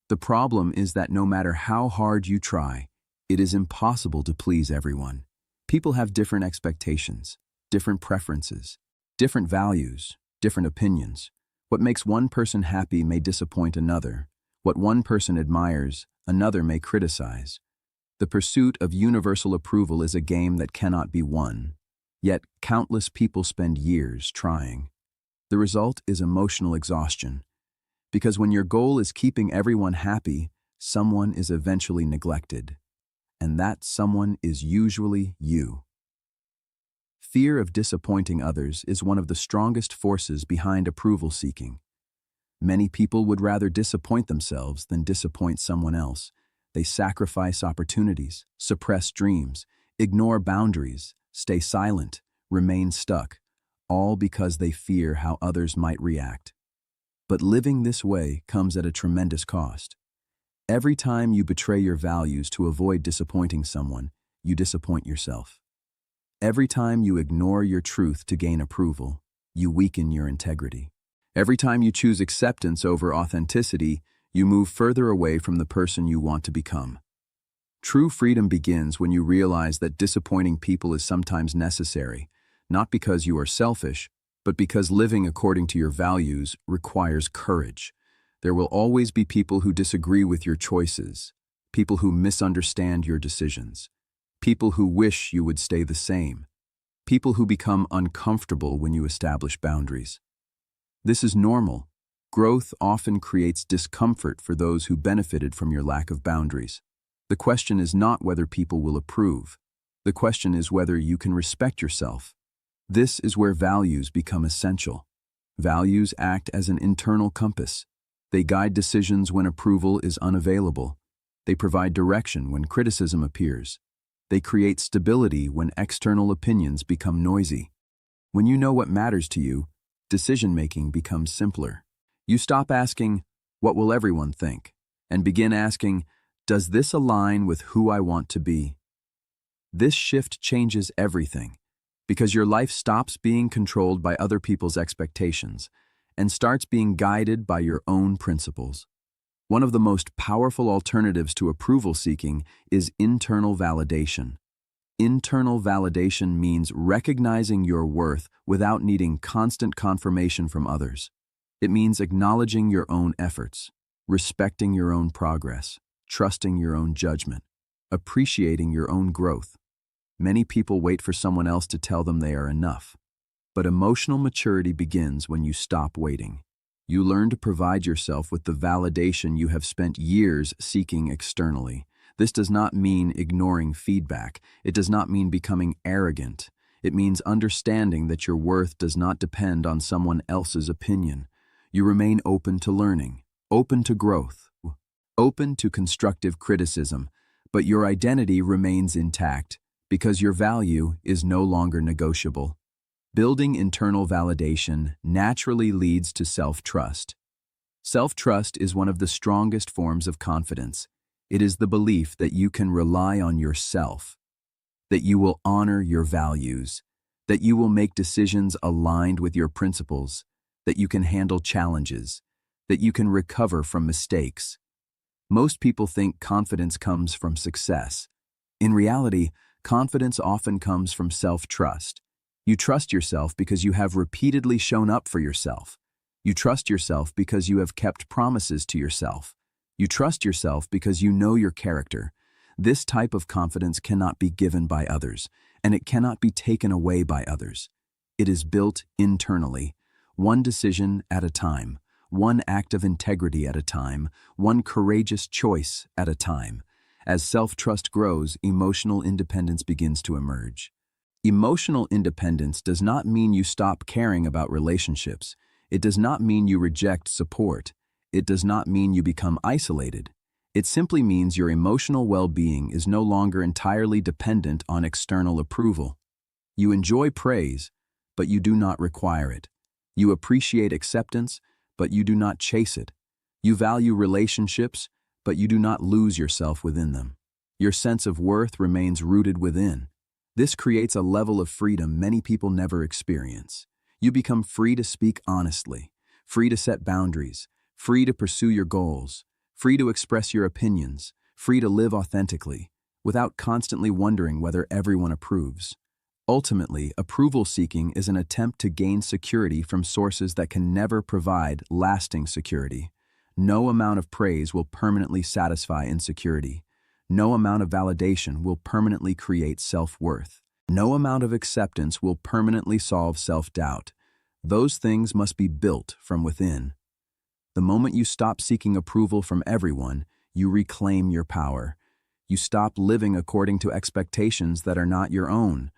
The problem is that no matter how hard you try, it is impossible to please everyone. People have different expectations, different preferences, different values, different opinions. What makes one person happy may disappoint another. What one person admires, another may criticize. The pursuit of universal approval is a game that cannot be won. Yet, countless people spend years trying. The result is emotional exhaustion. Because when your goal is keeping everyone happy, someone is eventually neglected. And that someone is usually you. Fear of disappointing others is one of the strongest forces behind approval seeking. Many people would rather disappoint themselves than disappoint someone else. They sacrifice opportunities, suppress dreams, ignore boundaries, stay silent, remain stuck, all because they fear how others might react. But living this way comes at a tremendous cost. Every time you betray your values to avoid disappointing someone, you disappoint yourself. Every time you ignore your truth to gain approval, you weaken your integrity. Every time you choose acceptance over authenticity, you move further away from the person you want to become. True freedom begins when you realize that disappointing people is sometimes necessary, not because you are selfish, but because living according to your values requires courage. There will always be people who disagree with your choices, people who misunderstand your decisions, people who wish you would stay the same, people who become uncomfortable when you establish boundaries. This is normal. Growth often creates discomfort for those who benefited from your lack of boundaries. The question is not whether people will approve. The question is whether you can respect yourself. This is where values become essential. Values act as an internal compass. They guide decisions when approval is unavailable. They provide direction when criticism appears. They create stability when external opinions become noisy. When you know what matters to you, decision-making becomes simpler. You stop asking, "What will everyone think?" and begin asking, "Does this align with who I want to be?" This shift changes everything, because your life stops being controlled by other people's expectations and starts being guided by your own principles. One of the most powerful alternatives to approval seeking is internal validation. Internal validation means recognizing your worth without needing constant confirmation from others. It means acknowledging your own efforts, respecting your own progress, trusting your own judgment, appreciating your own growth. Many people wait for someone else to tell them they are enough. But emotional maturity begins when you stop waiting. You learn to provide yourself with the validation you have spent years seeking externally. This does not mean ignoring feedback. It does not mean becoming arrogant. It means understanding that your worth does not depend on someone else's opinion. You remain open to learning, open to growth, open to constructive criticism, but your identity remains intact because your value is no longer negotiable. Building internal validation naturally leads to self-trust. Self-trust is one of the strongest forms of confidence. It is the belief that you can rely on yourself, that you will honor your values, that you will make decisions aligned with your principles, that you can handle challenges, that you can recover from mistakes. Most people think confidence comes from success. In reality, confidence often comes from self-trust. You trust yourself because you have repeatedly shown up for yourself. You trust yourself because you have kept promises to yourself. You trust yourself because you know your character. This type of confidence cannot be given by others, and it cannot be taken away by others. It is built internally, one decision at a time, one act of integrity at a time, one courageous choice at a time. As self-trust grows, emotional independence begins to emerge. Emotional independence does not mean you stop caring about relationships. It does not mean you reject support. It does not mean you become isolated. It simply means your emotional well-being is no longer entirely dependent on external approval. You enjoy praise, but you do not require it. You appreciate acceptance, but you do not chase it. You value relationships, but you do not lose yourself within them. Your sense of worth remains rooted within. This creates a level of freedom many people never experience. You become free to speak honestly, free to set boundaries, free to pursue your goals, free to express your opinions, free to live authentically, without constantly wondering whether everyone approves. Ultimately, approval seeking is an attempt to gain security from sources that can never provide lasting security. No amount of praise will permanently satisfy insecurity. No amount of validation will permanently create self-worth. No amount of acceptance will permanently solve self-doubt. Those things must be built from within. The moment you stop seeking approval from everyone, you reclaim your power. You stop living according to expectations that are not your own.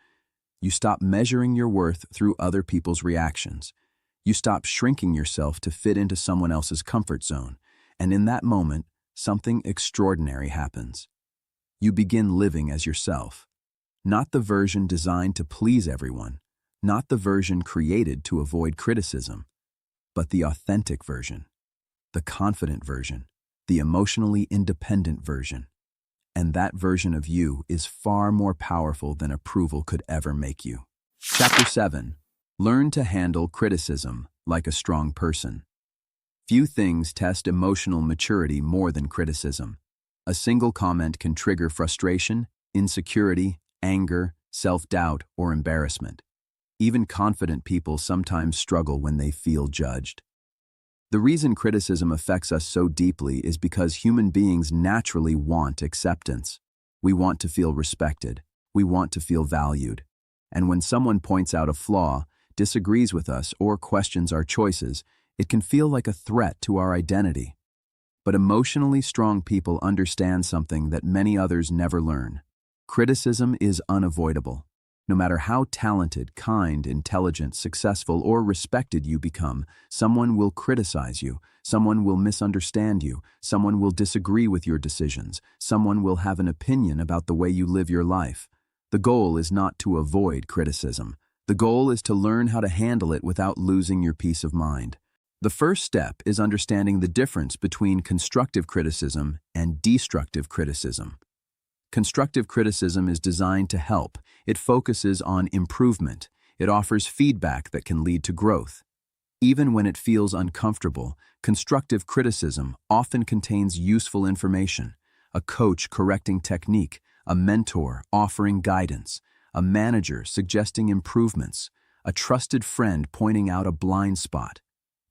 You stop measuring your worth through other people's reactions. You stop shrinking yourself to fit into someone else's comfort zone. And in that moment, something extraordinary happens. You begin living as yourself. Not the version designed to please everyone. Not the version created to avoid criticism. But the authentic version. The confident version. The emotionally independent version. And that version of you is far more powerful than approval could ever make you. Chapter 7. Learn to handle criticism like a strong person. Few things test emotional maturity more than criticism. A single comment can trigger frustration, insecurity, anger, self-doubt, or embarrassment. Even confident people sometimes struggle when they feel judged. The reason criticism affects us so deeply is because human beings naturally want acceptance. We want to feel respected. We want to feel valued. And when someone points out a flaw, disagrees with us, or questions our choices, it can feel like a threat to our identity. But emotionally strong people understand something that many others never learn. Criticism is unavoidable. No matter how talented, kind, intelligent, successful, or respected you become, someone will criticize you, someone will misunderstand you, someone will disagree with your decisions, someone will have an opinion about the way you live your life. The goal is not to avoid criticism. The goal is to learn how to handle it without losing your peace of mind. The first step is understanding the difference between constructive criticism and destructive criticism. Constructive criticism is designed to help. It focuses on improvement. It offers feedback that can lead to growth. Even when it feels uncomfortable, constructive criticism often contains useful information. A coach correcting technique, a mentor offering guidance, a manager suggesting improvements, a trusted friend pointing out a blind spot.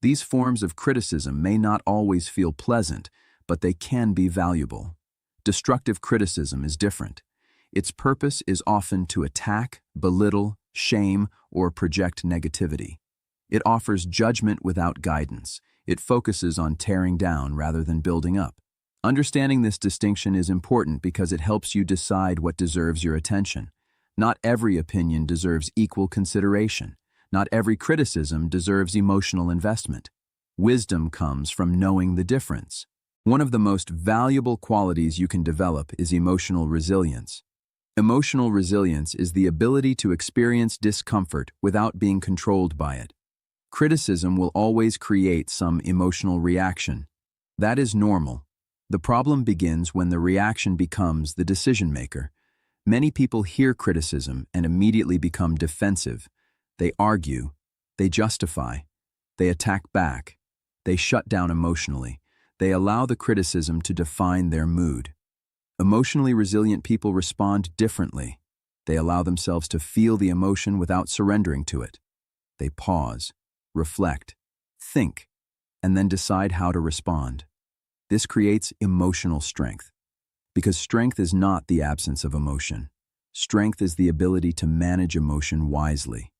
These forms of criticism may not always feel pleasant, but they can be valuable. Destructive criticism is different. Its purpose is often to attack, belittle, shame, or project negativity. It offers judgment without guidance. It focuses on tearing down rather than building up. Understanding this distinction is important because it helps you decide what deserves your attention. Not every opinion deserves equal consideration. Not every criticism deserves emotional investment. Wisdom comes from knowing the difference. One of the most valuable qualities you can develop is emotional resilience. Emotional resilience is the ability to experience discomfort without being controlled by it. Criticism will always create some emotional reaction. That is normal. The problem begins when the reaction becomes the decision maker. Many people hear criticism and immediately become defensive. They argue, they justify, they attack back, they shut down emotionally. They allow the criticism to define their mood. Emotionally resilient people respond differently. They allow themselves to feel the emotion without surrendering to it. They pause, reflect, think, and then decide how to respond. This creates emotional strength. Because strength is not the absence of emotion. Strength is the ability to manage emotion wisely.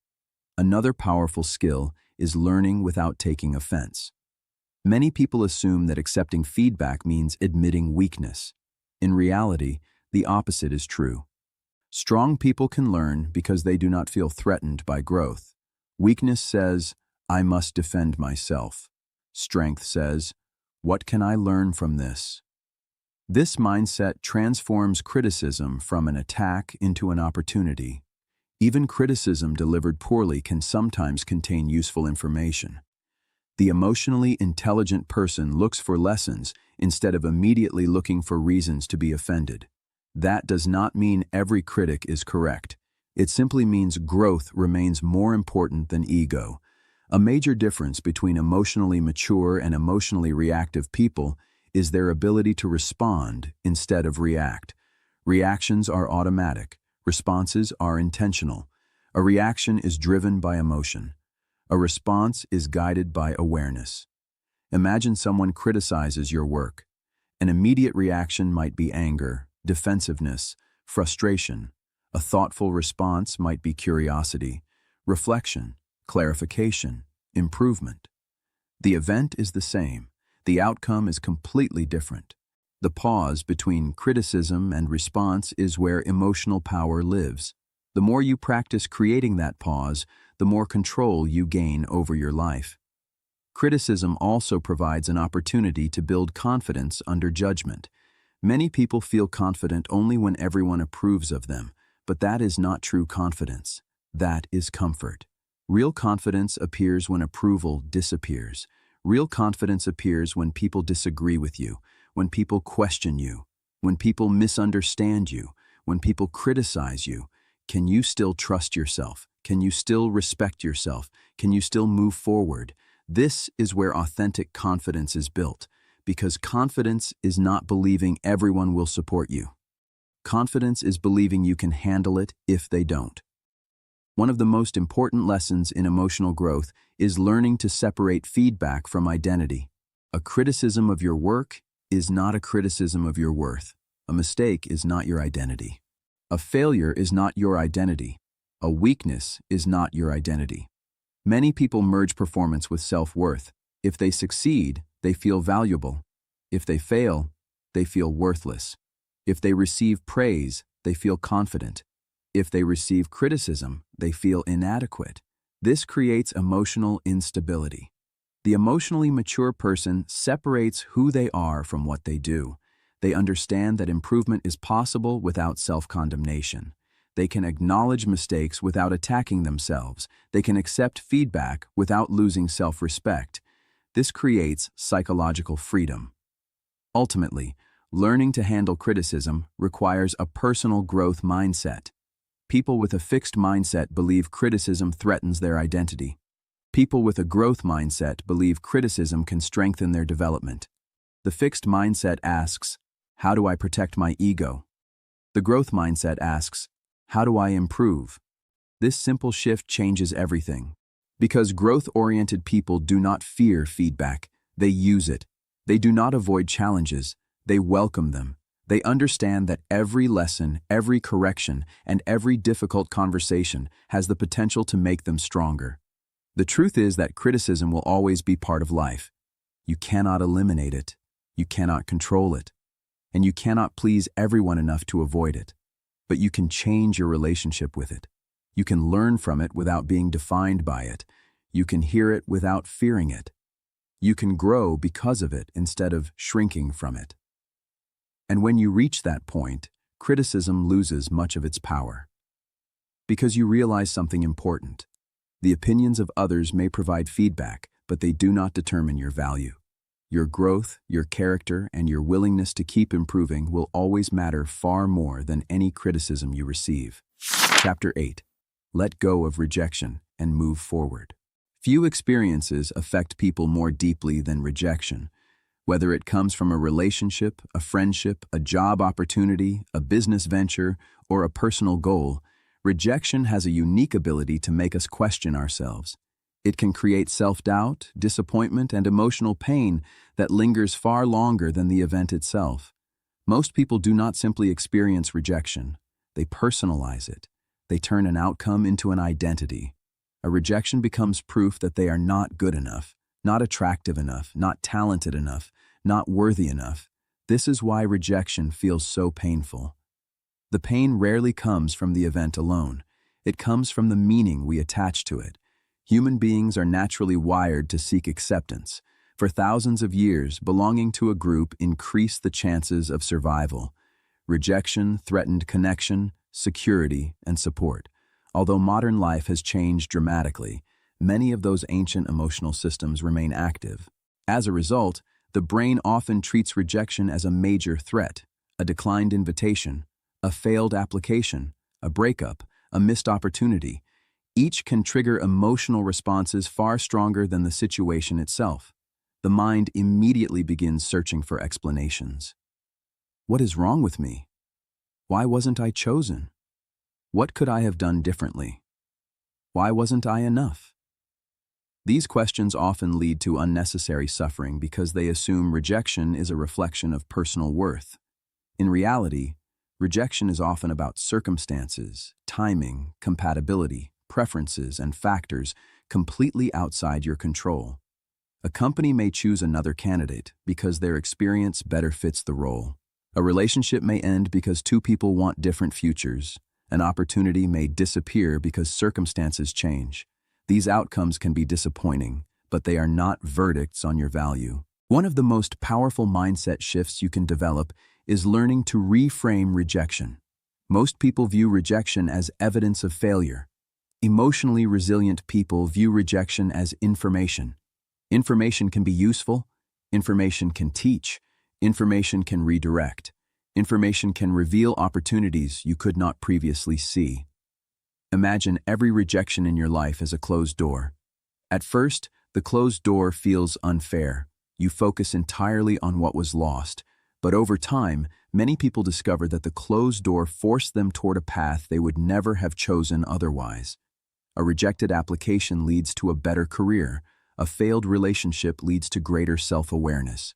Another powerful skill is learning without taking offense. Many people assume that accepting feedback means admitting weakness. In reality, the opposite is true. Strong people can learn because they do not feel threatened by growth. Weakness says, I must defend myself. Strength says, what can I learn from this? This mindset transforms criticism from an attack into an opportunity. Even criticism delivered poorly can sometimes contain useful information. The emotionally intelligent person looks for lessons instead of immediately looking for reasons to be offended. That does not mean every critic is correct. It simply means growth remains more important than ego. A major difference between emotionally mature and emotionally reactive people is their ability to respond instead of react. Reactions are automatic. Responses are intentional. A reaction is driven by emotion. A response is guided by awareness. Imagine someone criticizes your work. An immediate reaction might be anger, defensiveness, frustration. A thoughtful response might be curiosity, reflection, clarification, improvement. The event is the same. The outcome is completely different. The pause between criticism and response is where emotional power lives. The more you practice creating that pause, the more control you gain over your life. Criticism also provides an opportunity to build confidence under judgment. Many people feel confident only when everyone approves of them, but that is not true confidence. That is comfort. Real confidence appears when approval disappears. Real confidence appears when people disagree with you, when people question you, when people misunderstand you, when people criticize you. Can you still trust yourself? Can you still respect yourself? Can you still move forward? This is where authentic confidence is built, because confidence is not believing everyone will support you. Confidence is believing you can handle it if they don't. One of the most important lessons in emotional growth is learning to separate feedback from identity. A criticism of your work is not a criticism of your worth. A mistake is not your identity. A failure is not your identity. A weakness is not your identity. Many people merge performance with self-worth. If they succeed, they feel valuable. If they fail, they feel worthless. If they receive praise, they feel confident. If they receive criticism, they feel inadequate. This creates emotional instability. The emotionally mature person separates who they are from what they do. They understand that improvement is possible without self-condemnation. They can acknowledge mistakes without attacking themselves. They can accept feedback without losing self-respect. This creates psychological freedom. Ultimately, learning to handle criticism requires a personal growth mindset. People with a fixed mindset believe criticism threatens their identity. People with a growth mindset believe criticism can strengthen their development. The fixed mindset asks, how do I protect my ego? The growth mindset asks, how do I improve? This simple shift changes everything. Because growth-oriented people do not fear feedback, they use it. They do not avoid challenges, they welcome them. They understand that every lesson, every correction, and every difficult conversation has the potential to make them stronger. The truth is that criticism will always be part of life. You cannot eliminate it. You cannot control it. And you cannot please everyone enough to avoid it. But you can change your relationship with it. You can learn from it without being defined by it. You can hear it without fearing it. You can grow because of it instead of shrinking from it. And when you reach that point, criticism loses much of its power. Because you realize something important. The opinions of others may provide feedback, but they do not determine your value. Your growth, your character, and your willingness to keep improving will always matter far more than any criticism you receive. Chapter 8. Let go of rejection and move forward. Few experiences affect people more deeply than rejection. Whether it comes from a relationship, a friendship, a job opportunity, a business venture, or a personal goal, rejection has a unique ability to make us question ourselves. It can create self-doubt, disappointment, and emotional pain that lingers far longer than the event itself. Most people do not simply experience rejection. They personalize it. They turn an outcome into an identity. A rejection becomes proof that they are not good enough, not attractive enough, not talented enough, not worthy enough. This is why rejection feels so painful. The pain rarely comes from the event alone. It comes from the meaning we attach to it. Human beings are naturally wired to seek acceptance. For thousands of years, belonging to a group increased the chances of survival. Rejection threatened connection, security, and support. Although modern life has changed dramatically, many of those ancient emotional systems remain active. As a result, the brain often treats rejection as a major threat, a declined invitation, a failed application, a breakup, a missed opportunity. Each can trigger emotional responses far stronger than the situation itself. The mind immediately begins searching for explanations. What is wrong with me? Why wasn't I chosen? What could I have done differently? Why wasn't I enough? These questions often lead to unnecessary suffering because they assume rejection is a reflection of personal worth. In reality, rejection is often about circumstances, timing, compatibility, preferences, and factors completely outside your control. A company may choose another candidate because their experience better fits the role. A relationship may end because two people want different futures. An opportunity may disappear because circumstances change. These outcomes can be disappointing, but they are not verdicts on your value. One of the most powerful mindset shifts you can develop is learning to reframe rejection. Most people view rejection as evidence of failure. Emotionally resilient people view rejection as information. Information can be useful. Information can teach. Information can redirect. Information can reveal opportunities you could not previously see. Imagine every rejection in your life as a closed door. At first, the closed door feels unfair. You focus entirely on what was lost. But over time, many people discover that the closed door forced them toward a path they would never have chosen otherwise. A rejected application leads to a better career. A failed relationship leads to greater self-awareness.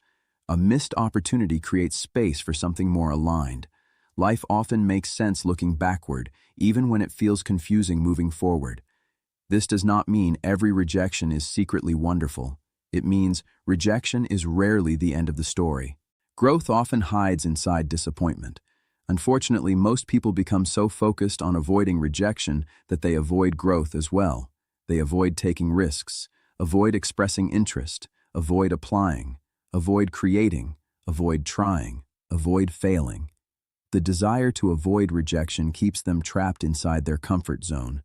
A missed opportunity creates space for something more aligned. Life often makes sense looking backward, even when it feels confusing moving forward. This does not mean every rejection is secretly wonderful. It means rejection is rarely the end of the story. Growth often hides inside disappointment. Unfortunately, most people become so focused on avoiding rejection that they avoid growth as well. They avoid taking risks, avoid expressing interest, avoid applying, avoid creating, avoid trying, avoid failing. The desire to avoid rejection keeps them trapped inside their comfort zone.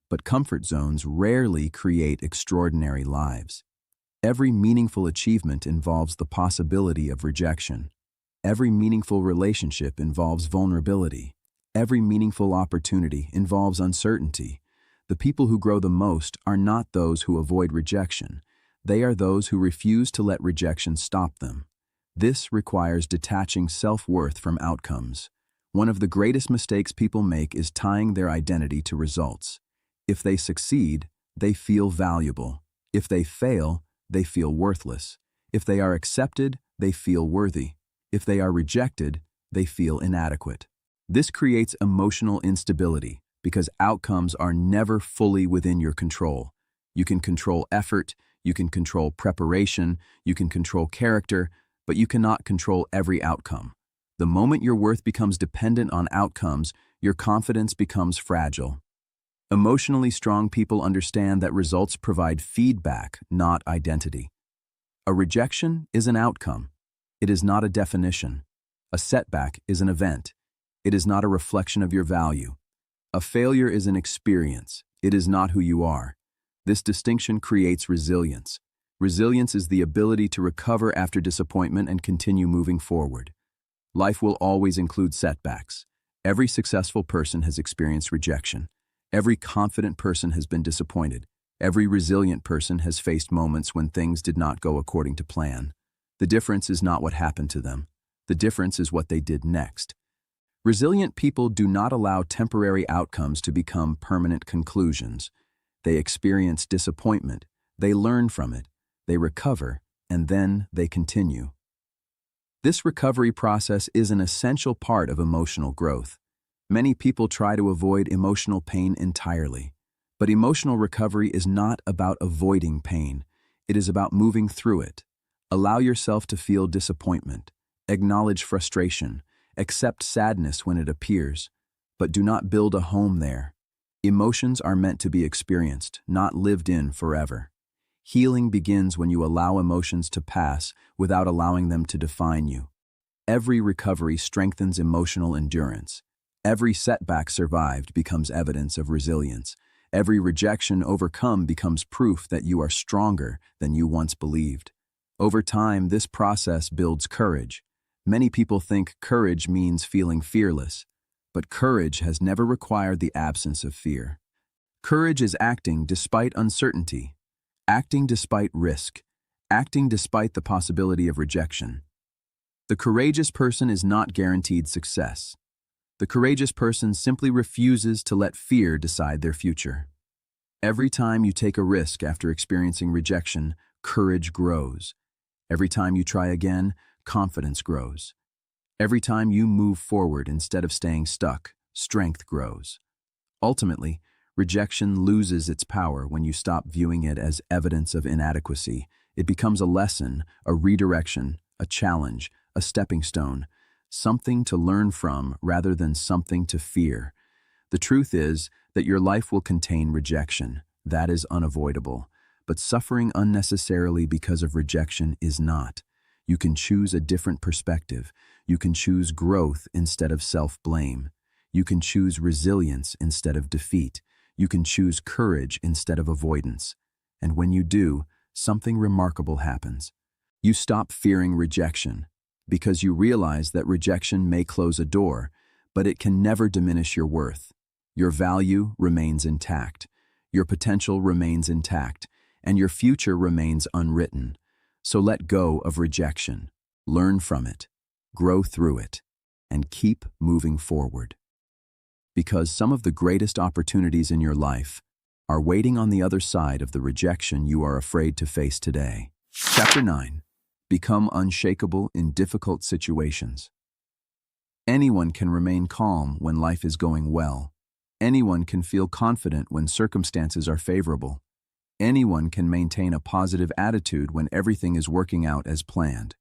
But comfort zones rarely create extraordinary lives. Every meaningful achievement involves the possibility of rejection. Every meaningful relationship involves vulnerability. Every meaningful opportunity involves uncertainty. The people who grow the most are not those who avoid rejection. They are those who refuse to let rejection stop them. This requires detaching self-worth from outcomes. One of the greatest mistakes people make is tying their identity to results. If they succeed, they feel valuable. If they fail, they feel worthless. If they are accepted, they feel worthy. If they are rejected, they feel inadequate. This creates emotional instability because outcomes are never fully within your control. You can control effort, you can control preparation, you can control character, but you cannot control every outcome. The moment your worth becomes dependent on outcomes, your confidence becomes fragile. Emotionally strong people understand that results provide feedback, not identity. A rejection is an outcome. It is not a definition. A setback is an event. It is not a reflection of your value. A failure is an experience. It is not who you are. This distinction creates resilience. Resilience is the ability to recover after disappointment and continue moving forward. Life will always include setbacks. Every successful person has experienced rejection. Every confident person has been disappointed. Every resilient person has faced moments when things did not go according to plan. The difference is not what happened to them. The difference is what they did next. Resilient people do not allow temporary outcomes to become permanent conclusions. They experience disappointment, they learn from it, they recover, and then they continue. This recovery process is an essential part of emotional growth. Many people try to avoid emotional pain entirely. But emotional recovery is not about avoiding pain. It is about moving through it. Allow yourself to feel disappointment. Acknowledge frustration. Accept sadness when it appears. but do not build a home there. Emotions are meant to be experienced, not lived in forever. Healing begins when you allow emotions to pass without allowing them to define you. Every recovery strengthens emotional endurance. Every setback survived becomes evidence of resilience. Every rejection overcome becomes proof that you are stronger than you once believed. Over time, this process builds courage. Many people think courage means feeling fearless, but courage has never required the absence of fear. Courage is acting despite uncertainty, acting despite risk, acting despite the possibility of rejection. The courageous person is not guaranteed success. The courageous person simply refuses to let fear decide their future. Every time you take a risk after experiencing rejection, courage grows. Every time you try again, confidence grows. Every time you move forward instead of staying stuck, strength grows. Ultimately, rejection loses its power when you stop viewing it as evidence of inadequacy. It becomes a lesson, a redirection, a challenge, a stepping stone, something to learn from rather than something to fear. The truth is that your life will contain rejection. That is unavoidable. But suffering unnecessarily because of rejection is not. You can choose a different perspective. You can choose growth instead of self-blame. You can choose resilience instead of defeat. You can choose courage instead of avoidance. And when you do, something remarkable happens. You stop fearing rejection because you realize that rejection may close a door, but it can never diminish your worth. Your value remains intact. Your potential remains intact. And your future remains unwritten. So let go of rejection, learn from it, grow through it, and keep moving forward. Because some of the greatest opportunities in your life are waiting on the other side of the rejection you are afraid to face today. Chapter 9. Become unshakable in difficult situations. Anyone can remain calm when life is going well. Anyone can feel confident when circumstances are favorable. Anyone can maintain a positive attitude when everything is working out as planned.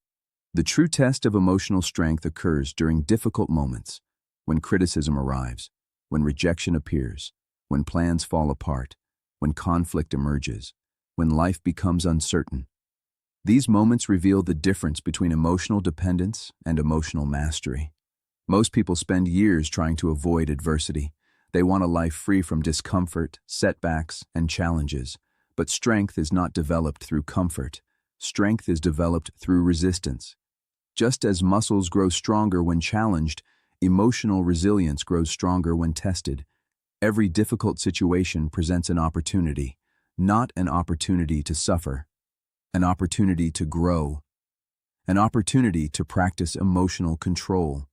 The true test of emotional strength occurs during difficult moments, when criticism arrives, when rejection appears, when plans fall apart, when conflict emerges, when life becomes uncertain. These moments reveal the difference between emotional dependence and emotional mastery. Most people spend years trying to avoid adversity. They want a life free from discomfort, setbacks, and challenges. But strength is not developed through comfort. Strength is developed through resistance. Just as muscles grow stronger when challenged, emotional resilience grows stronger when tested. Every difficult situation presents an opportunity, not an opportunity to suffer, an opportunity to grow, an opportunity to practice emotional control,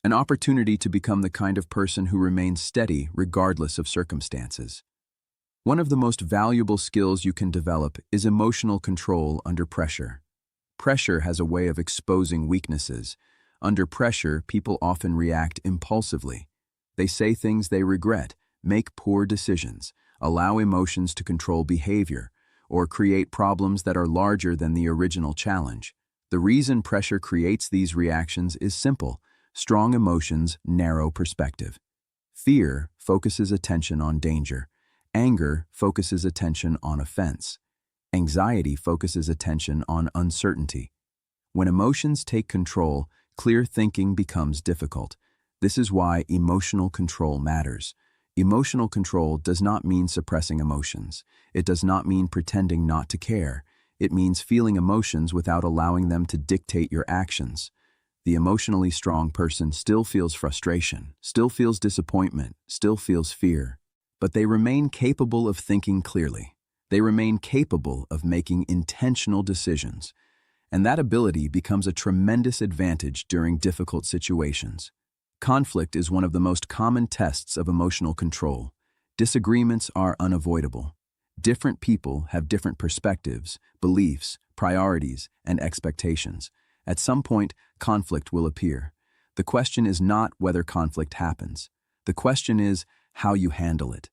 an opportunity to become the kind of person who remains steady regardless of circumstances. One of the most valuable skills you can develop is emotional control under pressure. Pressure has a way of exposing weaknesses. Under pressure, people often react impulsively. They say things they regret, make poor decisions, allow emotions to control behavior, or create problems that are larger than the original challenge. The reason pressure creates these reactions is simple. Strong emotions narrow perspective. Fear focuses attention on danger. Anger focuses attention on offense. Anxiety focuses attention on uncertainty. When emotions take control, clear thinking becomes difficult. This is why emotional control matters. Emotional control does not mean suppressing emotions. It does not mean pretending not to care. It means feeling emotions without allowing them to dictate your actions. The emotionally strong person still feels frustration, still feels disappointment, still feels fear. But they remain capable of thinking clearly. They remain capable of making intentional decisions. And that ability becomes a tremendous advantage during difficult situations. Conflict is one of the most common tests of emotional control. Disagreements are unavoidable. Different people have different perspectives, beliefs, priorities, and expectations. At some point, conflict will appear. The question is not whether conflict happens. The question is how you handle it.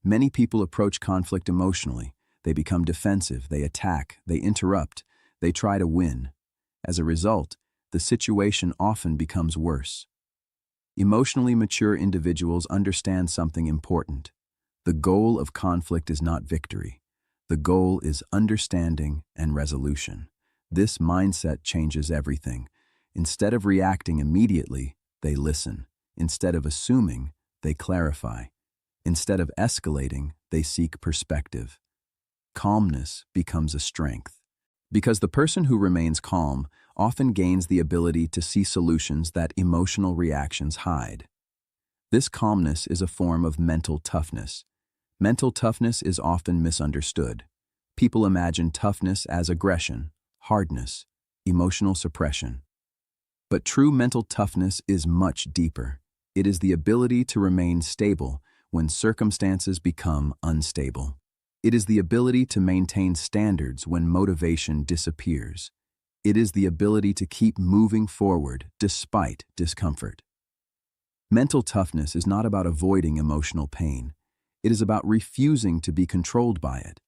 Many people approach conflict emotionally. They become defensive, they attack, they interrupt, they try to win. As a result, the situation often becomes worse. Emotionally mature individuals understand something important. The goal of conflict is not victory. The goal is understanding and resolution. This mindset changes everything. Instead of reacting immediately, they listen. Instead of assuming, they clarify. Instead of escalating, they seek perspective. Calmness becomes a strength. Because the person who remains calm often gains the ability to see solutions that emotional reactions hide. This calmness is a form of mental toughness. Mental toughness is often misunderstood. People imagine toughness as aggression, hardness, emotional suppression. But true mental toughness is much deeper. It is the ability to remain stable when circumstances become unstable. It is the ability to maintain standards when motivation disappears. It is the ability to keep moving forward despite discomfort. Mental toughness is not about avoiding emotional pain. It is about refusing to be controlled by it.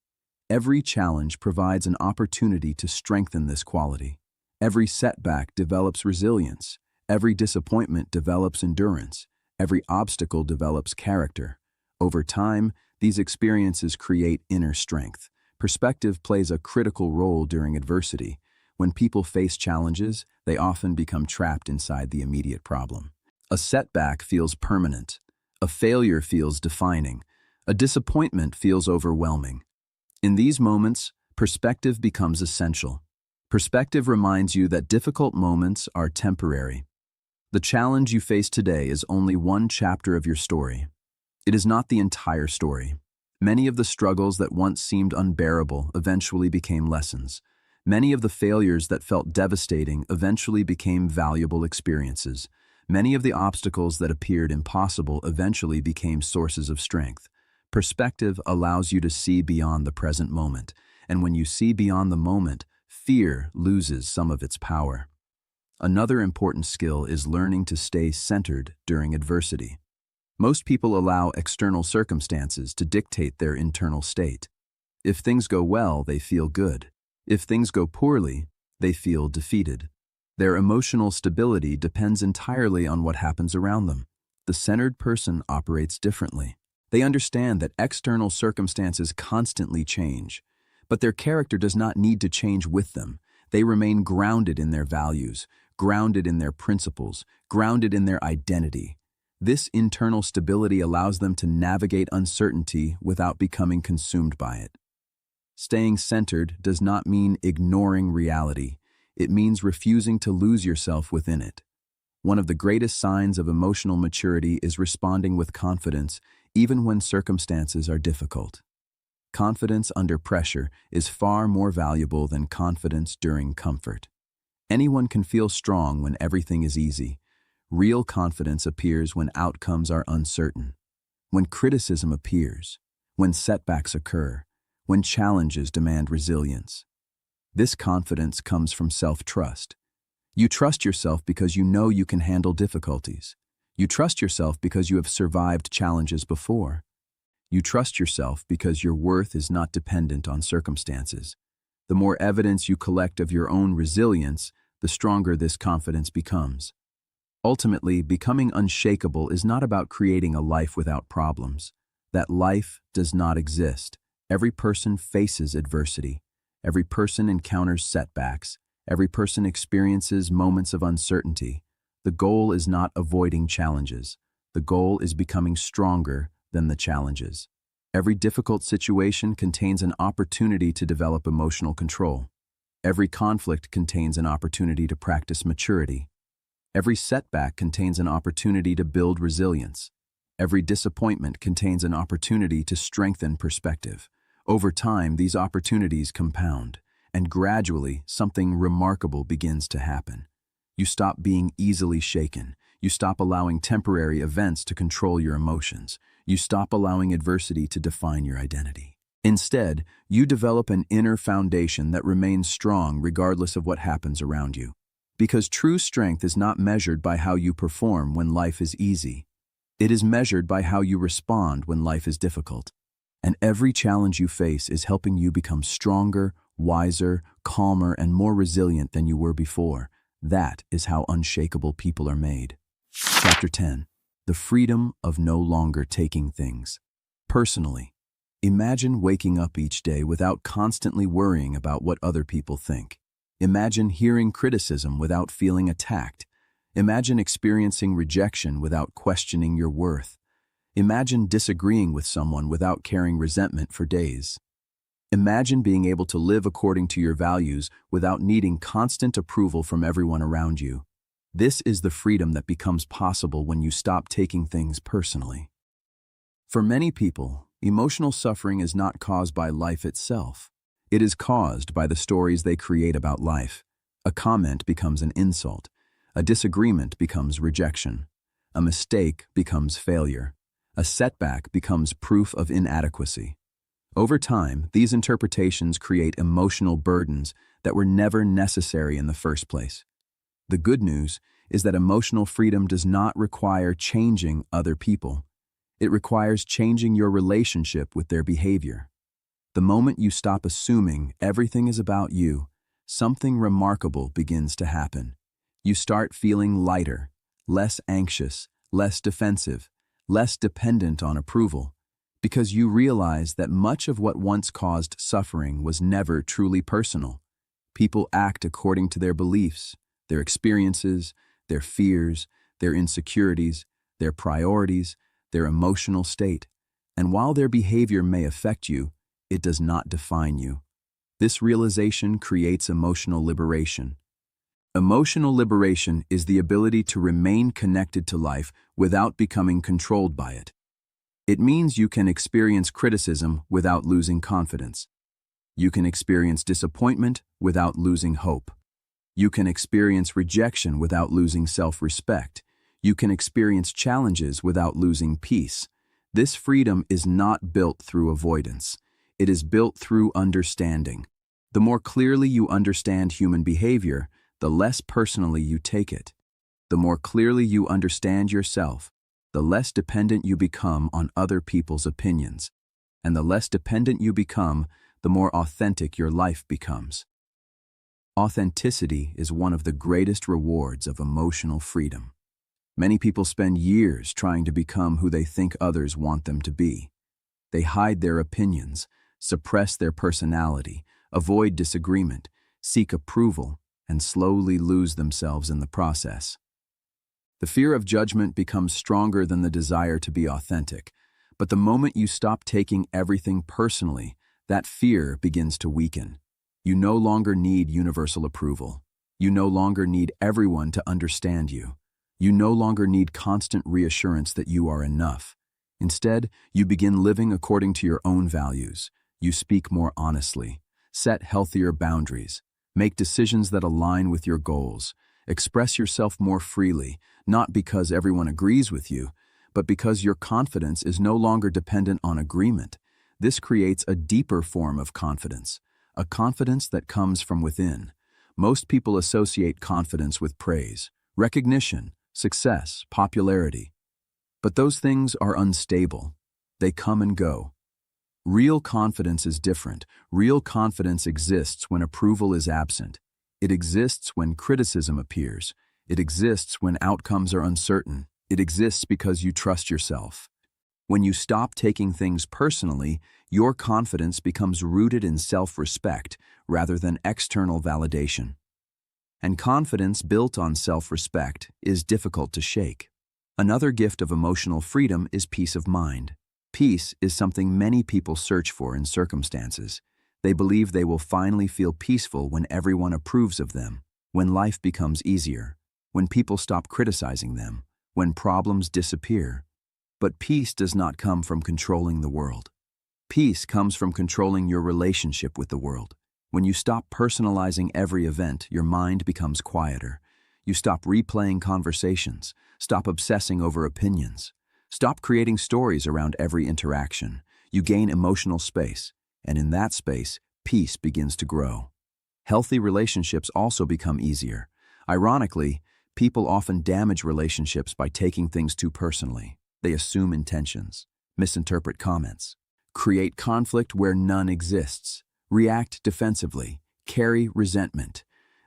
Every challenge provides an opportunity to strengthen this quality. Every setback develops resilience. Every disappointment develops endurance. Every obstacle develops character. Over time, these experiences create inner strength. Perspective plays a critical role during adversity. When people face challenges, they often become trapped inside the immediate problem. A setback feels permanent. A failure feels defining. A disappointment feels overwhelming. In these moments, perspective becomes essential. Perspective reminds you that difficult moments are temporary. The challenge you face today is only one chapter of your story. It is not the entire story. Many of the struggles that once seemed unbearable eventually became lessons. Many of the failures that felt devastating eventually became valuable experiences. Many of the obstacles that appeared impossible eventually became sources of strength. Perspective allows you to see beyond the present moment, and when you see beyond the moment, fear loses some of its power. Another important skill is learning to stay centered during adversity. Most people allow external circumstances to dictate their internal state. If things go well, they feel good. If things go poorly, they feel defeated. Their emotional stability depends entirely on what happens around them. The centered person operates differently. They understand that external circumstances constantly change, but their character does not need to change with them. They remain grounded in their values, grounded in their principles, grounded in their identity. This internal stability allows them to navigate uncertainty without becoming consumed by it. Staying centered does not mean ignoring reality. It means refusing to lose yourself within it. One of the greatest signs of emotional maturity is responding with confidence, even when circumstances are difficult. Confidence under pressure is far more valuable than confidence during comfort. Anyone can feel strong when everything is easy. Real confidence appears when outcomes are uncertain, when criticism appears, when setbacks occur, when challenges demand resilience. This confidence comes from self-trust. You trust yourself because you know you can handle difficulties. You trust yourself because you have survived challenges before. You trust yourself because your worth is not dependent on circumstances. The more evidence you collect of your own resilience, the stronger this confidence becomes. Ultimately, becoming unshakable is not about creating a life without problems. That life does not exist. Every person faces adversity. Every person encounters setbacks. Every person experiences moments of uncertainty. The goal is not avoiding challenges. The goal is becoming stronger than the challenges. Every difficult situation contains an opportunity to develop emotional control. Every conflict contains an opportunity to practice maturity. Every setback contains an opportunity to build resilience. Every disappointment contains an opportunity to strengthen perspective. Over time, these opportunities compound, and gradually, something remarkable begins to happen. You stop being easily shaken. You stop allowing temporary events to control your emotions. You stop allowing adversity to define your identity. Instead, you develop an inner foundation that remains strong regardless of what happens around you. Because true strength is not measured by how you perform when life is easy. It is measured by how you respond when life is difficult. And every challenge you face is helping you become stronger, wiser, calmer, and more resilient than you were before. That is how unshakable people are made. Chapter 10. The freedom of no longer taking things personally. Imagine waking up each day without constantly worrying about what other people think. Imagine hearing criticism without feeling attacked. Imagine experiencing rejection without questioning your worth. Imagine disagreeing with someone without carrying resentment for days. Imagine being able to live according to your values without needing constant approval from everyone around you. This is the freedom that becomes possible when you stop taking things personally. For many people, emotional suffering is not caused by life itself. It is caused by the stories they create about life. A comment becomes an insult. A disagreement becomes rejection. A mistake becomes failure. A setback becomes proof of inadequacy. Over time, these interpretations create emotional burdens that were never necessary in the first place. The good news is that emotional freedom does not require changing other people. It requires changing your relationship with their behavior. The moment you stop assuming everything is about you, something remarkable begins to happen. You start feeling lighter, less anxious, less defensive, less dependent on approval, because you realize that much of what once caused suffering was never truly personal. People act according to their beliefs, their experiences, their fears, their insecurities, their priorities, their emotional state. And while their behavior may affect you, it does not define you. This realization creates emotional liberation. Emotional liberation is the ability to remain connected to life without becoming controlled by it. It means you can experience criticism without losing confidence. You can experience disappointment without losing hope. You can experience rejection without losing self-respect. You can experience challenges without losing peace. This freedom is not built through avoidance. It is built through understanding. The more clearly you understand human behavior, the less personally you take it. The more clearly you understand yourself, the less dependent you become on other people's opinions. And the less dependent you become, the more authentic your life becomes. Authenticity is one of the greatest rewards of emotional freedom. Many people spend years trying to become who they think others want them to be. They hide their opinions, suppress their personality, avoid disagreement, seek approval, and slowly lose themselves in the process. The fear of judgment becomes stronger than the desire to be authentic, but the moment you stop taking everything personally, that fear begins to weaken. You no longer need universal approval. You no longer need everyone to understand you. You no longer need constant reassurance that you are enough. Instead, you begin living according to your own values. You speak more honestly, set healthier boundaries, make decisions that align with your goals, express yourself more freely, not because everyone agrees with you, but because your confidence is no longer dependent on agreement. This creates a deeper form of confidence, a confidence that comes from within. Most people associate confidence with praise, recognition, success, popularity. But those things are unstable. They come and go. Real confidence is different. Real confidence exists when approval is absent. It exists when criticism appears. It exists when outcomes are uncertain. It exists because you trust yourself. When you stop taking things personally, your confidence becomes rooted in self-respect rather than external validation. And confidence built on self-respect is difficult to shake. Another gift of emotional freedom is peace of mind. Peace is something many people search for in circumstances. They believe they will finally feel peaceful when everyone approves of them, when life becomes easier, when people stop criticizing them, when problems disappear. But peace does not come from controlling the world. Peace comes from controlling your relationship with the world. When you stop personalizing every event, your mind becomes quieter. You stop replaying conversations, stop obsessing over opinions, stop creating stories around every interaction. You gain emotional space, and in that space, peace begins to grow. Healthy relationships also become easier. Ironically, people often damage relationships by taking things too personally. They assume intentions, misinterpret comments, create conflict where none exists, react defensively, carry resentment.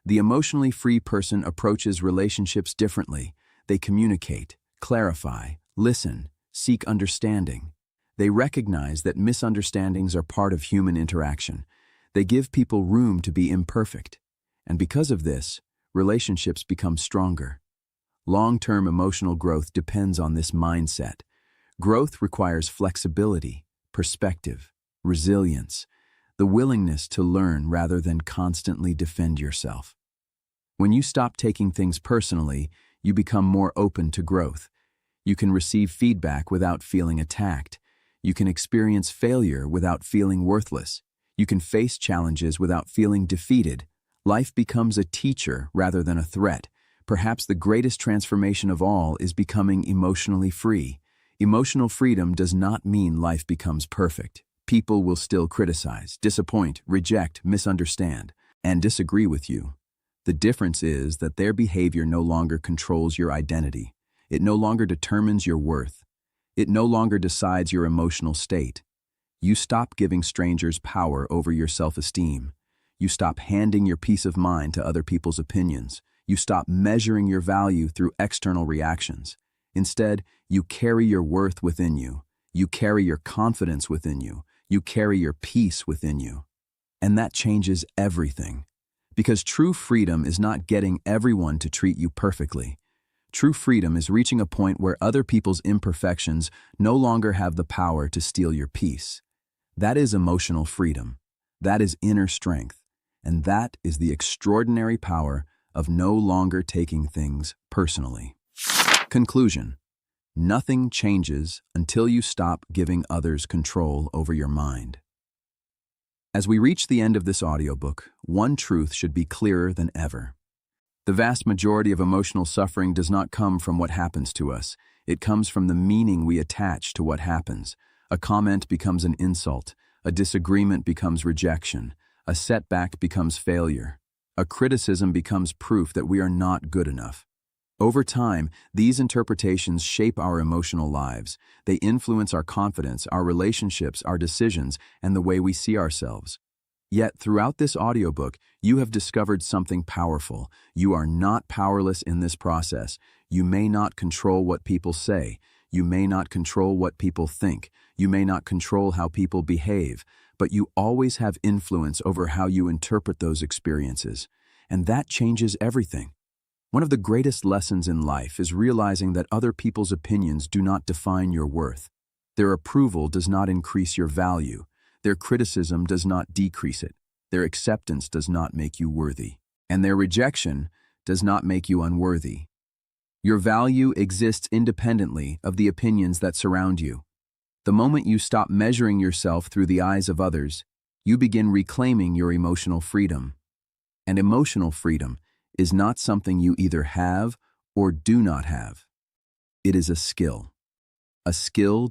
The emotionally free person approaches relationships differently. They communicate, clarify, listen, seek understanding. They recognize that misunderstandings are part of human interaction. They give people room to be imperfect. And because of this, relationships become stronger. Long-term emotional growth depends on this mindset. Growth requires flexibility, perspective, resilience, the willingness to learn rather than constantly defend yourself. When you stop taking things personally, you become more open to growth. You can receive feedback without feeling attacked. You can experience failure without feeling worthless. You can face challenges without feeling defeated. Life becomes a teacher rather than a threat. Perhaps the greatest transformation of all is becoming emotionally free. Emotional freedom does not mean life becomes perfect. People will still criticize, disappoint, reject, misunderstand, and disagree with you. The difference is that their behavior no longer controls your identity. It no longer determines your worth. It no longer decides your emotional state. You stop giving strangers power over your self-esteem. You stop handing your peace of mind to other people's opinions. You stop measuring your value through external reactions. Instead, you carry your worth within you. You carry your confidence within you. You carry your peace within you. And that changes everything. Because true freedom is not getting everyone to treat you perfectly. True freedom is reaching a point where other people's imperfections no longer have the power to steal your peace. That is emotional freedom. That is inner strength. And that is the extraordinary power of no longer taking things personally. Conclusion: nothing changes until you stop giving others control over your mind. As we reach the end of this audiobook, one truth should be clearer than ever. The vast majority of emotional suffering does not come from what happens to us. It comes from the meaning we attach to what happens. A comment becomes an insult. A disagreement becomes rejection. A setback becomes failure. A criticism becomes proof that we are not good enough. Over time, these interpretations shape our emotional lives. They influence our confidence, our relationships, our decisions, and the way we see ourselves. Yet, throughout this audiobook, you have discovered something powerful. You are not powerless in this process. You may not control what people say. You may not control what people think. You may not control how people behave. But you always have influence over how you interpret those experiences. And that changes everything. One of the greatest lessons in life is realizing that other people's opinions do not define your worth. Their approval does not increase your value. Their criticism does not decrease it. Their acceptance does not make you worthy. And their rejection does not make you unworthy. Your value exists independently of the opinions that surround you. The moment you stop measuring yourself through the eyes of others, you begin reclaiming your emotional freedom. And emotional freedom is not something you either have or do not have. It is a skill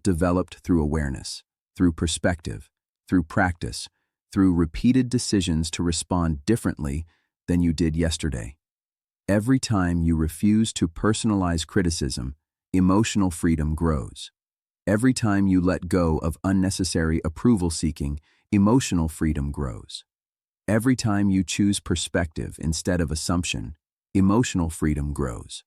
developed through awareness, through perspective, through practice, through repeated decisions to respond differently than you did yesterday. Every time you refuse to personalize criticism, emotional freedom grows. Every time you let go of unnecessary approval seeking, emotional freedom grows. Every time you choose perspective instead of assumption, emotional freedom grows.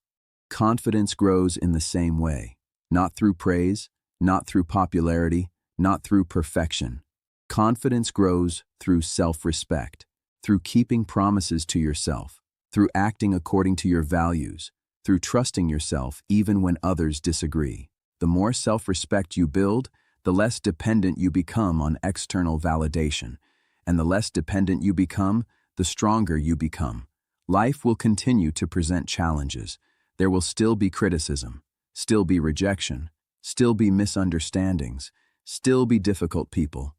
Confidence grows in the same way, not through praise, not through popularity, not through perfection. Confidence grows through self-respect, through keeping promises to yourself, through acting according to your values, through trusting yourself even when others disagree. The more self-respect you build, the less dependent you become on external validation. And the less dependent you become, the stronger you become. Life will continue to present challenges. There will still be criticism, still be rejection, still be misunderstandings, still be difficult people.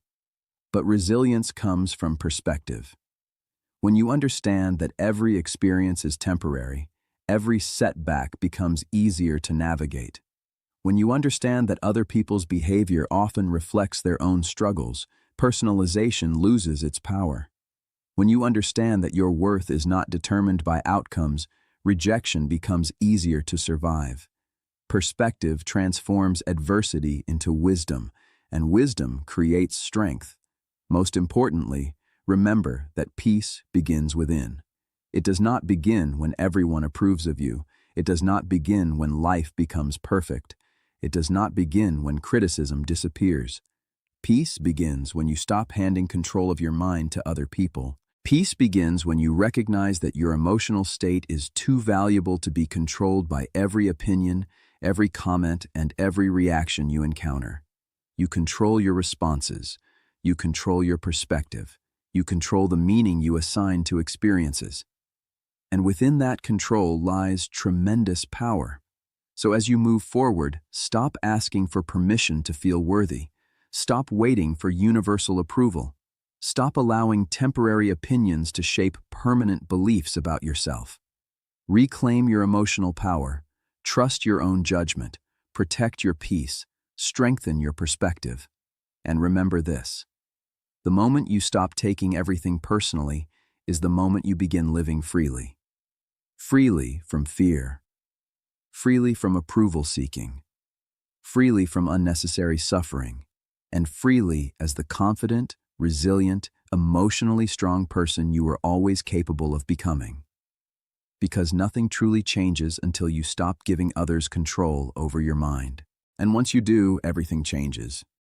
But resilience comes from perspective. When you understand that every experience is temporary, every setback becomes easier to navigate. When you understand that other people's behavior often reflects their own struggles, personalization loses its power. When you understand that your worth is not determined by outcomes, rejection becomes easier to survive. Perspective transforms adversity into wisdom, and wisdom creates strength. Most importantly, remember that peace begins within. It does not begin when everyone approves of you. It does not begin when life becomes perfect. It does not begin when criticism disappears. Peace begins when you stop handing control of your mind to other people. Peace begins when you recognize that your emotional state is too valuable to be controlled by every opinion, every comment, and every reaction you encounter. You control your responses. You control your perspective. You control the meaning you assign to experiences. And within that control lies tremendous power. So as you move forward, stop asking for permission to feel worthy. Stop waiting for universal approval. Stop allowing temporary opinions to shape permanent beliefs about yourself. Reclaim your emotional power. Trust your own judgment. Protect your peace. Strengthen your perspective. And remember this: the moment you stop taking everything personally is the moment you begin living freely. Freely from fear. Freely from approval seeking. Freely from unnecessary suffering. And freely as the confident, resilient, emotionally strong person you were always capable of becoming. Because nothing truly changes until you stop giving others control over your mind. And once you do, everything changes.